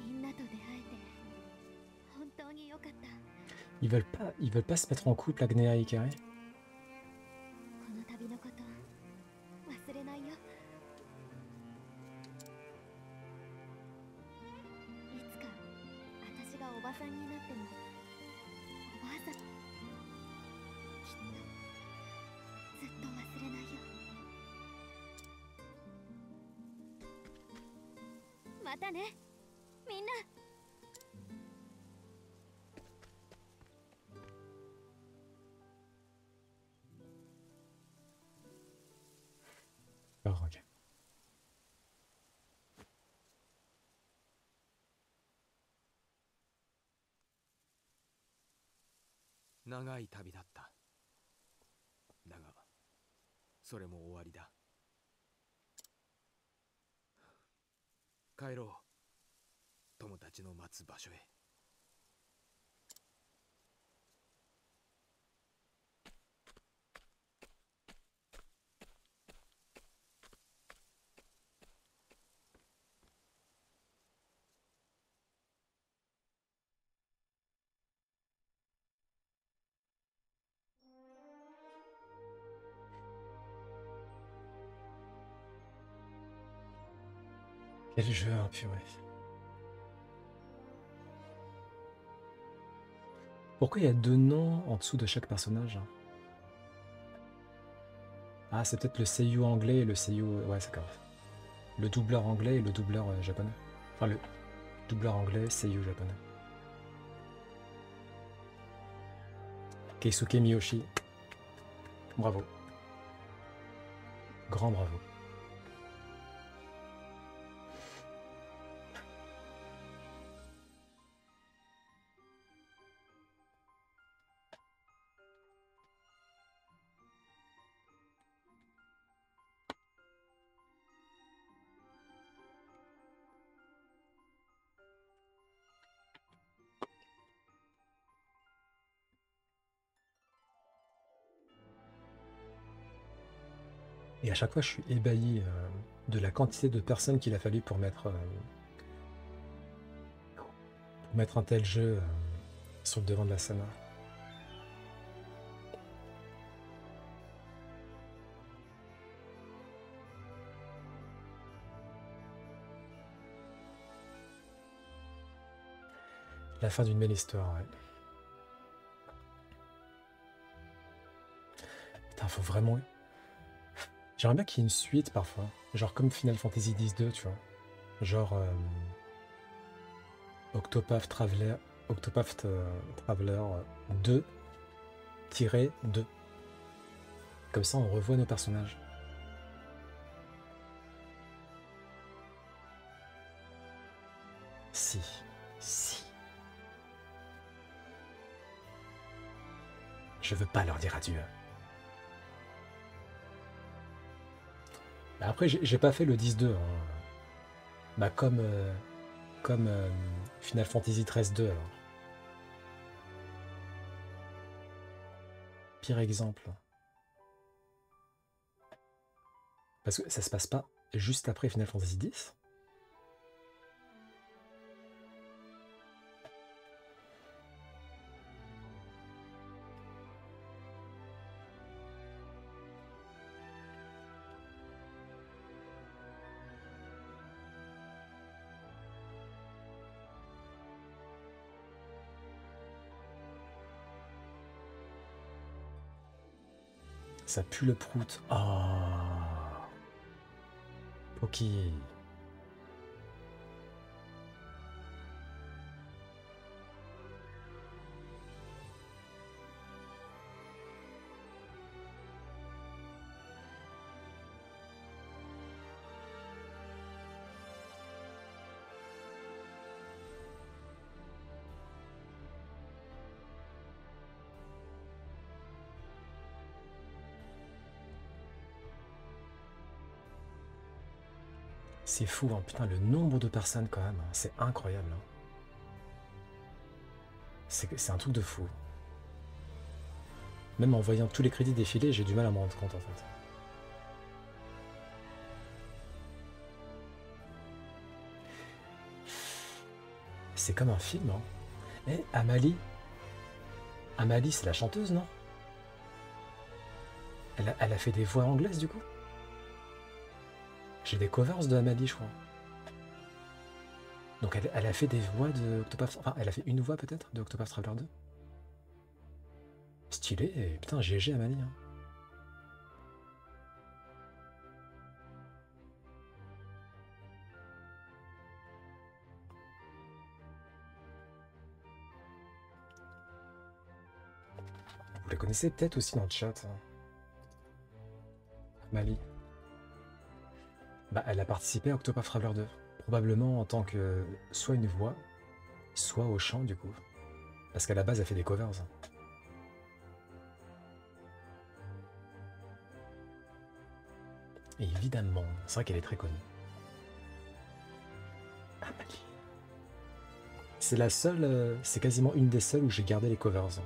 S8: みんなと出会えて本当に良かった。
S1: Ils veulent pas se mettre en couple, Agnea et Ikari?
S8: この旅のこと忘れないよ。いつか私がおばさんになってもおばあさんきっとずっと忘れないよ。またね、みんな。
S1: Oh, ok.
S5: 長い旅だった。だがそれも終わりだ。帰ろう、友達の待つ場所へ。
S1: Quel jeu, hein, purée. Pourquoi il y a deux noms en dessous de chaque personnage? Ah, c'est peut-être le seiyuu anglais et le seiyuu... Ouais, c'est d'accord. Le doubleur anglais et le doubleur japonais. Enfin, le doubleur anglais, seiyuu japonais. Keisuke Miyoshi. Bravo. Grand bravo. Et à chaque fois, je suis ébahi de la quantité de personnes qu'il a fallu pour mettre un tel jeu sur le devant de la scène. La fin d'une belle histoire, ouais. Putain, faut vraiment... J'aimerais bien qu'il y ait une suite parfois. Genre comme Final Fantasy X-2, tu vois. Genre... Octopath Traveler 2-2. Comme ça, on revoit nos personnages. Si. Je veux pas leur dire adieu. Bah après, j'ai pas fait le 10-2. Hein. Bah comme Final Fantasy 13-2 alors. Pire exemple. Parce que ça se passe pas juste après Final Fantasy X. Ça pue le prout. Ah. Ok. C'est fou, hein. Putain, le nombre de personnes quand même, hein. C'est incroyable. Hein. C'est un truc de fou. Même en voyant tous les crédits défiler, j'ai du mal à m'en rendre compte en fait. C'est comme un film, hein. Eh, Amalie. Amalie, c'est la chanteuse, non? Elle a fait des voix anglaises du coup? J'ai des covers de Amalie, je crois. Donc elle a fait des voix de Octopath... Enfin, elle a fait une voix peut-être de Octopath Traveler 2. Stylé, et putain, GG Amalie. Hein. Vous les connaissez peut-être aussi dans le chat. Hein. Amalie. Bah, elle a participé à Octopath Traveler 2. Probablement en tant que soit une voix, soit au chant du coup. Parce qu'à la base, elle fait des covers. Et évidemment, c'est vrai qu'elle est très connue. Amalie. C'est la seule, c'est quasiment une des seules où j'ai gardé les covers.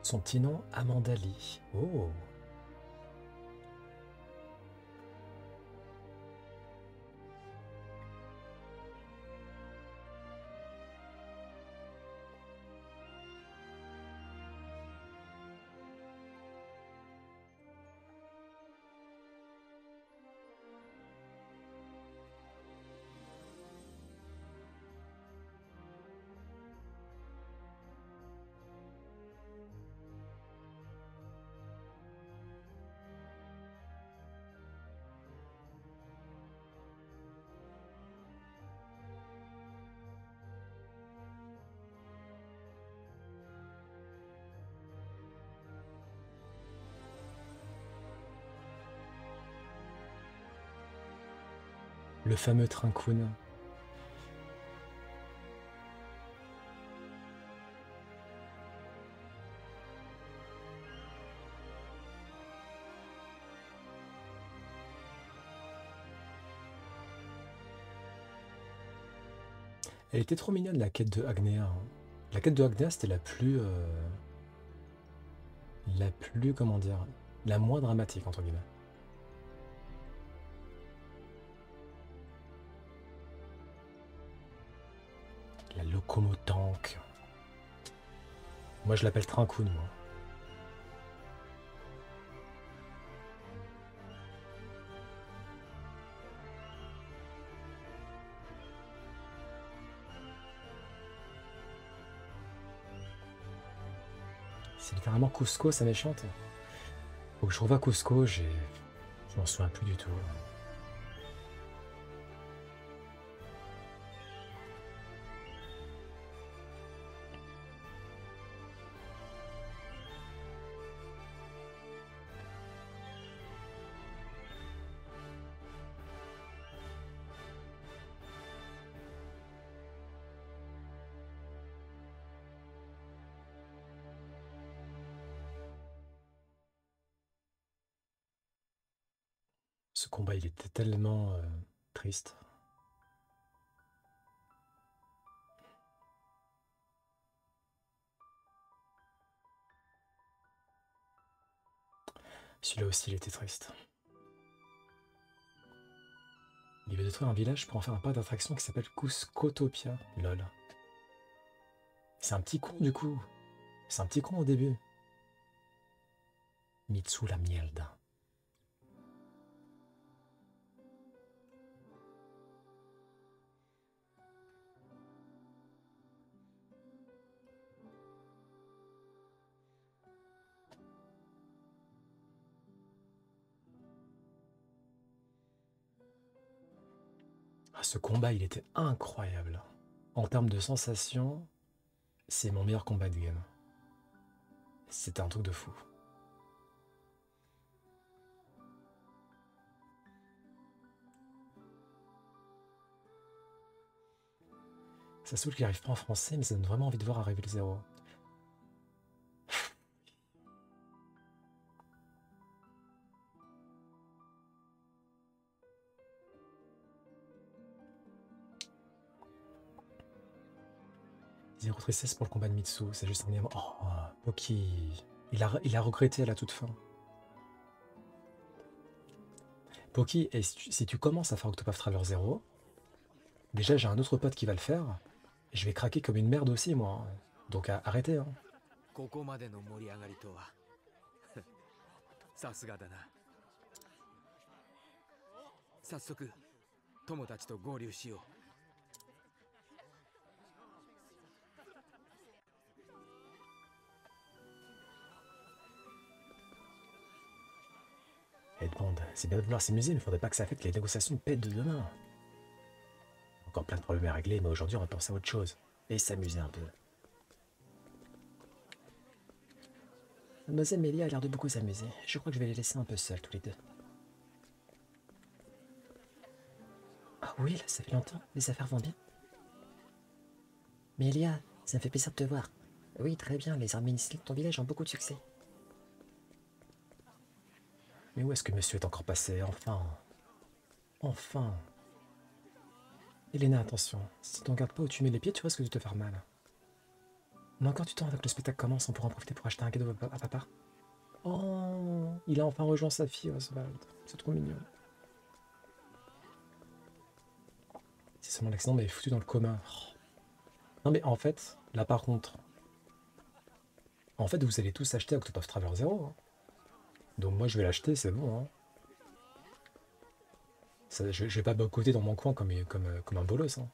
S1: Son petit nom, Amandali. Oh. Le fameux Trincun. Elle était trop mignonne, la quête de Agnea. La quête de Agnea, c'était la plus, comment dire, la moins dramatique, entre guillemets. La locomotank. Moi, je l'appelle Trincun, moi. C'est littéralement Cusco, sa méchante. Faut que je revoie Cusco, je m'en souviens plus du tout. Ce combat, il était tellement triste. Celui-là aussi, il était triste. Il veut détruire un village pour en faire un parc d'attraction qui s'appelle Cuscotopia. Lol. C'est un petit con, du coup. C'est un petit con au début. Mitsu la mierda. Ah, ce combat, il était incroyable. En termes de sensations, c'est mon meilleur combat de game. C'était un truc de fou. Ça saoule qu'il arrive pas en français, mais ça donne vraiment envie de voir arriver le 0. Zéro tristesse pour le combat de Mitsu, c'est juste un élément. Oh, Poki, il a regretté à la toute fin. Poki, et si tu commences à faire Octopath Traveler 0, déjà j'ai un autre pote qui va le faire, et je vais craquer comme une merde aussi, moi. Donc arrêtez, hein.
S5: ここまでの盛り上がりとはさすがだな。早速友達と合流しよう。
S1: Edmond, c'est bien de vouloir s'amuser, mais il faudrait pas que ça affecte les négociations de paix de demain. Encore plein de problèmes à régler, mais aujourd'hui on va penser à autre chose. Et s'amuser un peu. Mademoiselle Mélia a l'air de beaucoup s'amuser. Je crois que je vais les laisser un peu seuls tous les deux. Ah oui, là, ça fait longtemps. Les affaires vont bien. Mélia, ça me fait plaisir de te voir. Oui, très bien. Les armées initiales de ton village ont beaucoup de succès. Mais où est-ce que monsieur est encore passé? Enfin. Enfin. Elena, attention. Si tu ne regardes pas où tu mets les pieds, tu risques de te faire mal. On a encore du temps avant que le spectacle commence, on pourra en profiter pour acheter un cadeau à papa. Oh, il a enfin rejoint sa fille, Oswald. C'est trop mignon. Si seulement l'accident m'avait foutu dans le coma. Oh. Non mais en fait, là par contre... En fait, vous allez tous acheter Octopath Traveler 0. Hein. Donc moi je vais l'acheter, c'est bon. Hein. Ça, je vais pas boycotter dans mon coin comme un bolos. Hein.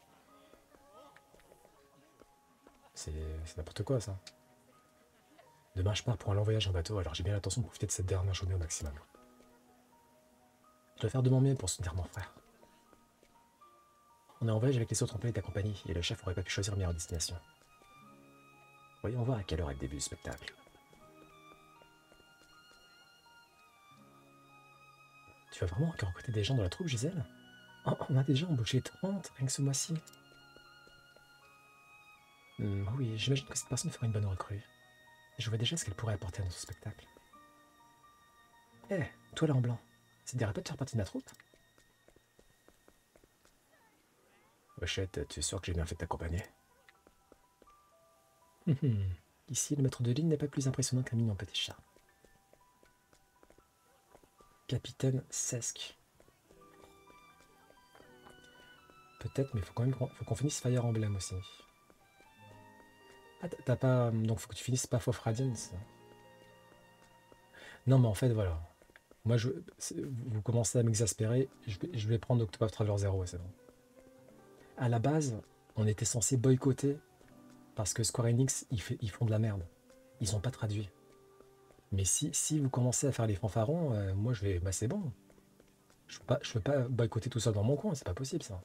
S1: C'est n'importe quoi ça. Demain je pars pour un long voyage en bateau, alors j'ai bien l'intention de profiter de cette dernière journée au maximum. Je dois faire de mon mieux pour soutenir mon frère. On est en voyage avec les autres employés de la compagnie, et le chef aurait pas pu choisir meilleure destination. Voyons voir à quelle heure est le début du spectacle. Tu vas vraiment encore recruter des gens dans la troupe, Gisèle? Oh, on a déjà embauché 30 rien que ce mois-ci. Oui, j'imagine que cette personne fera une bonne recrue. Et je vois déjà ce qu'elle pourrait apporter à notre spectacle. Eh, toi là en blanc, ça te dirait pas de faire partie de ma troupe? Wesh,t tu es sûr que j'ai bien fait de t'accompagner? Ici, le maître de ligne n'est pas plus impressionnant qu'un mignon petit chat. Capitaine Sesk. Peut-être, mais faut qu'on finisse Fire Emblem aussi. Ah, t'as pas... Donc faut que tu finisses Path of Radiance. Non, mais en fait, voilà. Moi, vous commencez à m'exaspérer. Je vais prendre Octopath Traveler 0, c'est bon. À la base, on était censé boycotter parce que Square Enix, ils font de la merde. Ils sont pas traduits. Mais si vous commencez à faire les fanfarons, moi je vais... Bah c'est bon. Je peux pas boycotter tout seul dans mon coin, c'est pas possible ça.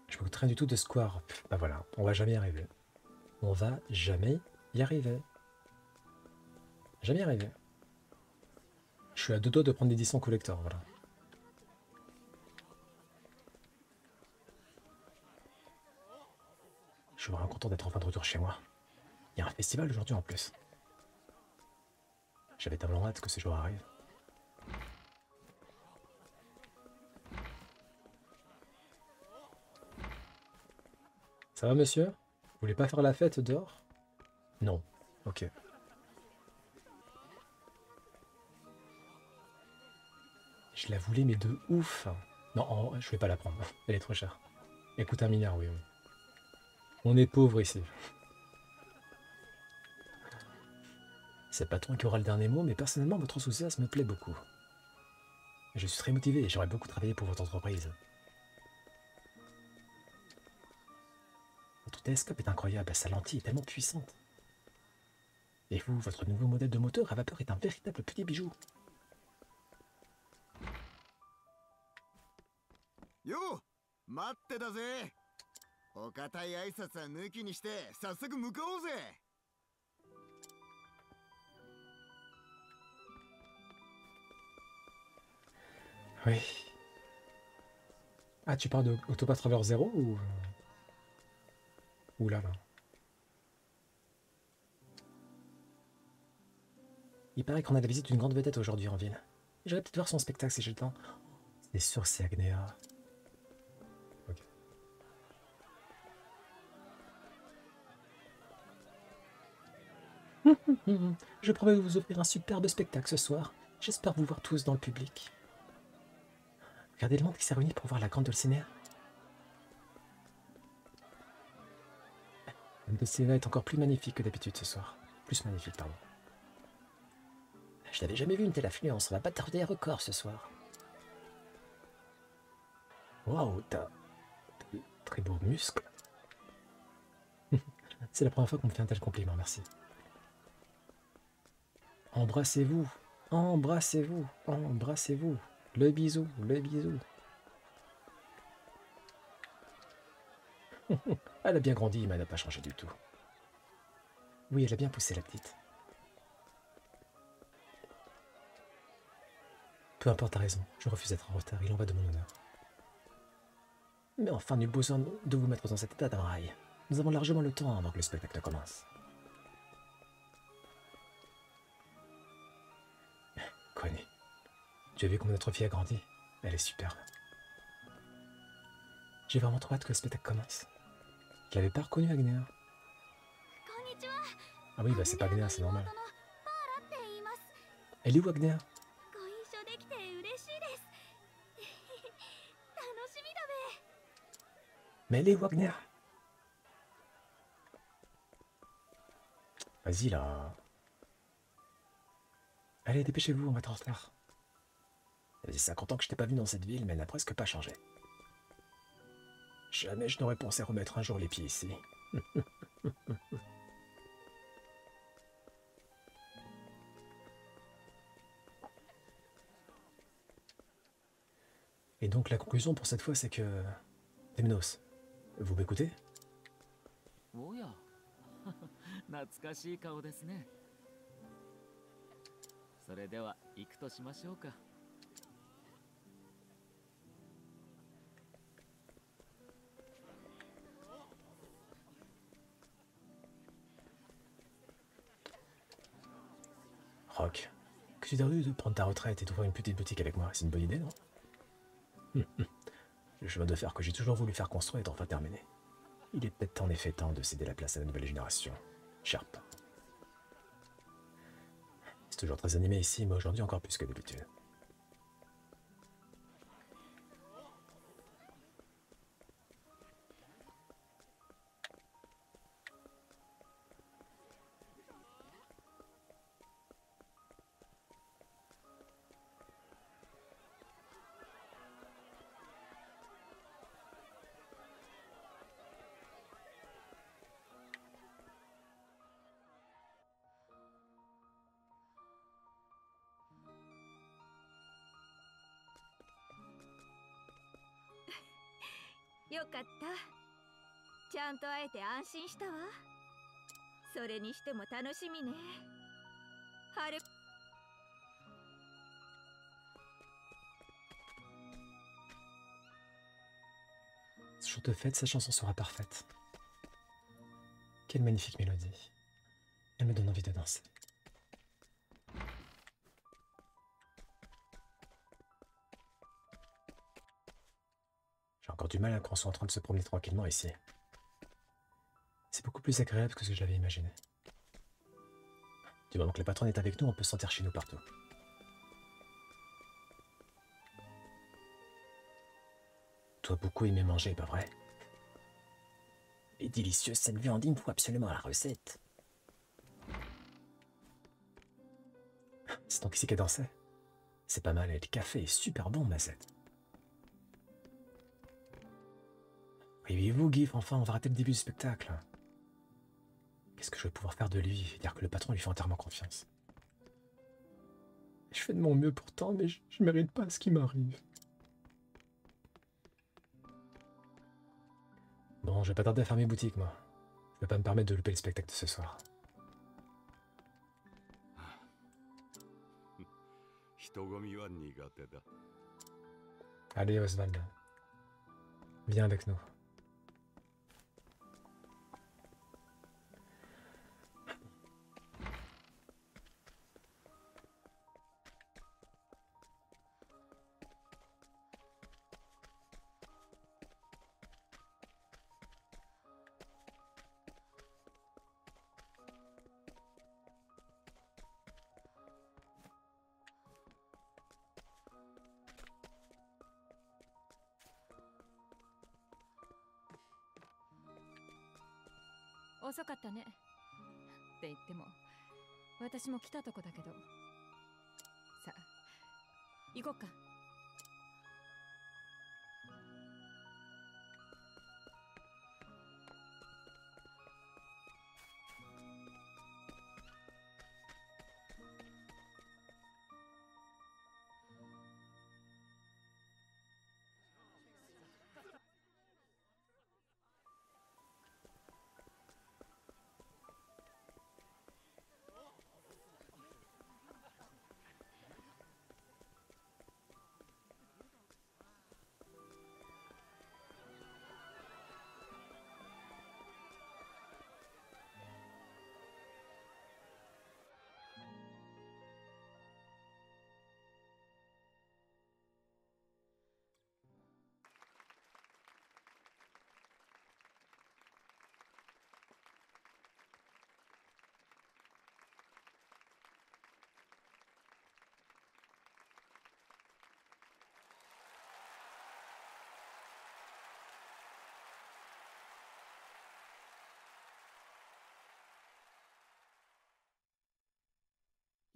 S1: Je m'occupe rien du tout de Square. Bah voilà, on va jamais y arriver. On va jamais y arriver. Jamais y arriver. Je suis à 2 doigts de prendre l'édition collector, voilà. Je suis vraiment content d'être enfin de retour chez moi. Il y a un festival aujourd'hui en plus. J'avais tellement hâte que ce jour arrive. Ça va, monsieur? Vous voulez pas faire la fête dehors? Non. Ok. Je la voulais, mais de ouf. Non, je vais pas la prendre. Elle est trop chère. Elle coûte 1 milliard, oui. On est pauvre ici. C'est le patron qui aura le dernier mot, mais personnellement, votre enthousiasme me plaît beaucoup. Je suis très motivé et j'aimerais beaucoup travailler pour votre entreprise. Votre télescope est incroyable, sa lentille est tellement puissante. Et vous, votre nouveau modèle de moteur à vapeur est un véritable petit bijou.
S9: Yo, 待ってたぜ。お堅い挨拶は抜きにして早速向かおうぜ。
S1: Oui. Ah, tu parles de Octopath Traveler 0 ou... Ouh là là. Il paraît qu'on a la visite d'une grande vedette aujourd'hui en ville. J'aurais peut-être voir son spectacle si j'ai le temps. C'est sûr, c'est Agnea. Ok. Je promets de vous offrir un superbe spectacle ce soir. J'espère vous voir tous dans le public. Regardez le monde qui s'est réuni pour voir la grande Dulcinea. La Dulcinea est encore plus magnifique que d'habitude ce soir. Plus magnifique, pardon. Je n'avais jamais vu une telle affluence. On va pas tarder des records ce soir. Waouh, t'as de très beaux muscles. C'est la première fois qu'on me fait un tel compliment, merci. Embrassez-vous, embrassez-vous, embrassez-vous. Le bisou, le bisou. Elle a bien grandi, mais elle n'a pas changé du tout. Oui, elle a bien poussé la petite. Peu importe, t'as raison. Je refuse d'être en retard, il en va de mon honneur. Mais enfin, nul besoin de vous mettre dans cet état d'un rail. Nous avons largement le temps avant que le spectacle commence. Tu as vu comment notre fille a grandi? Elle est superbe. J'ai vraiment trop hâte que le spectacle commence. Je l'avais pas reconnu, Agnea. Ah oui, bah c'est pas Agnea, c'est normal. Elle est où, Agnea? Mais elle est où, Agnea? Vas-y, là. Allez, dépêchez-vous, on va être en retard. Ça faisait 50 ans que je t'ai pas vu dans cette ville, mais elle n'a presque pas changé. Jamais je n'aurais pensé remettre un jour les pieds ici. Et donc la conclusion pour cette fois, c'est que... Temnos, vous m'écoutez?
S3: おや懐かしい顔ですね。それでは行くとしましょうか。
S1: Rock, que tu t'arrives de prendre ta retraite et d'ouvrir une petite boutique avec moi, c'est une bonne idée, non? Le chemin de fer que j'ai toujours voulu faire construire est enfin terminé. Il est peut-être en effet temps de céder la place à la nouvelle génération. Sharp. C'est toujours très animé ici, mais aujourd'hui encore plus que d'habitude.
S8: よかった。ちゃんと会えて安心したわ。それにしても楽しみね。はる。
S1: Ce jour de fête, sa chanson sera parfaite. Quelle magnifique mélodie. Elle me donne envie de danser. J'ai encore du mal quand on soit en train de se promener tranquillement ici. C'est beaucoup plus agréable que ce que je l'avais imaginé. Du moment que la patronne est avec nous, on peut se sentir chez nous partout. Toi, beaucoup aimé manger, pas vrai? Et délicieuse cette viande, il me faut absolument la recette. C'est donc ici qu'elle dansait. C'est pas mal, et le café est super bon, Mazette. Réveillez-vous, Gif, enfin, on va rater le début du spectacle. Qu'est-ce que je vais pouvoir faire de lui? Dire que le patron lui fait entièrement confiance. Je fais de mon mieux pourtant, mais je mérite pas ce qui m'arrive. Bon, je vais pas tarder à fermer boutique, moi. Je vais pas me permettre de louper le spectacle de ce soir. Allez, Oswald. Viens avec nous.
S6: 遅かったねって言っても私も来たとこだけどさあ行こっか。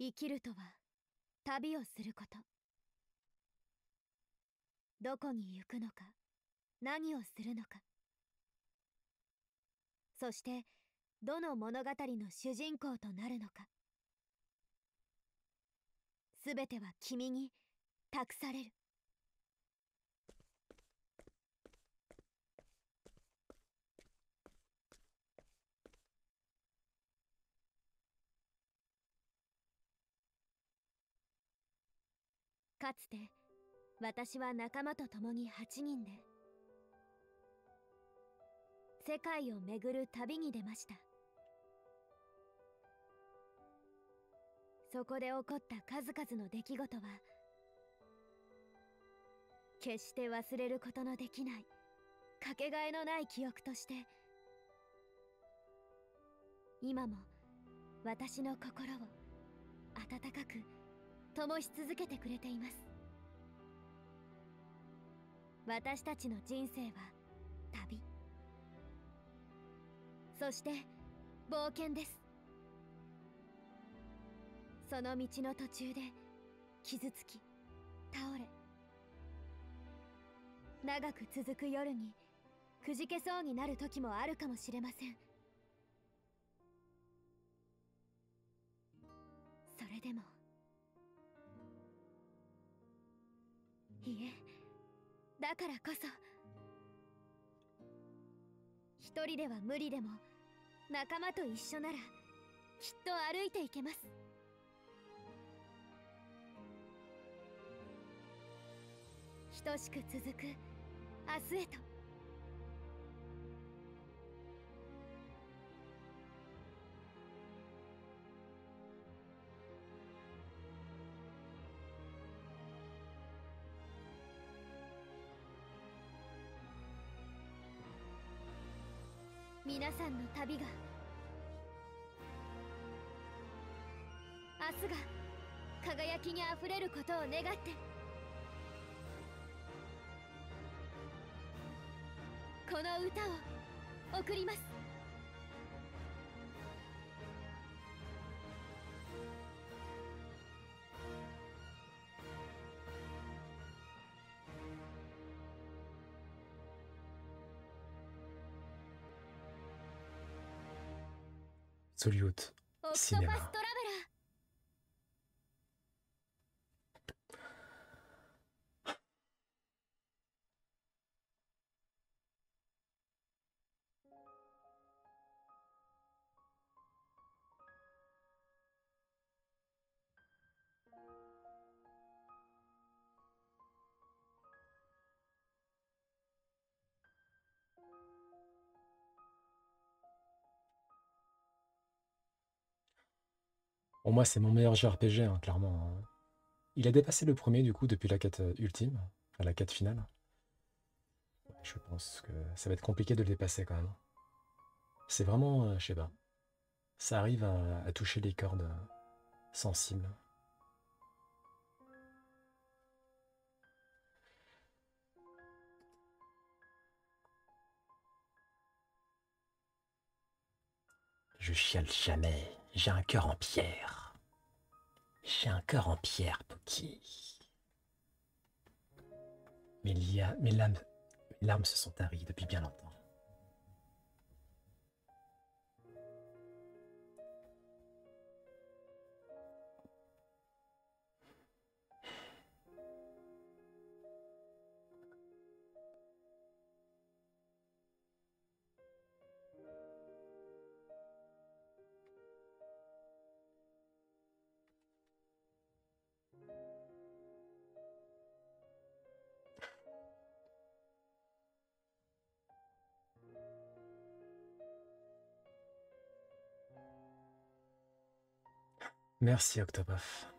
S11: 生きるとは旅をすること。どこに行くのか、何をするのか、そしてどの物語の主人公となるのか、すべては君に託される。かつて私は仲間と共に8人で世界を巡る旅に出ました。そこで起こった数々の出来事は決して忘れることのできないかけがえのない記憶として今も私の心を温かく灯し続けてくれています。私たちの人生は旅、そして冒険です。その道の途中で傷つき倒れ、長く続く夜にくじけそうになる時もあるかもしれません。それでもいえ、だからこそ一人では無理でも仲間と一緒ならきっと歩いていけます。等しく続く明日へと。皆さんの旅が明日が輝きにあふれることを願って、この歌を送ります。
S1: Absolute
S11: オクトパス
S1: cinéma.
S11: トラベラー。
S1: Pour moi, c'est mon meilleur JRPG, hein, clairement. Hein. Il a dépassé le premier, du coup, depuis la quête ultime, enfin, la quête finale. Je pense que ça va être compliqué de le dépasser, quand même. C'est vraiment, je sais pas, ça arrive à toucher les cordes sensibles. Je chiale jamais, j'ai un cœur en pierre. J'ai un cœur en pierre, Poki. Mes larmes se sont taries depuis bien longtemps. Merci Octopath.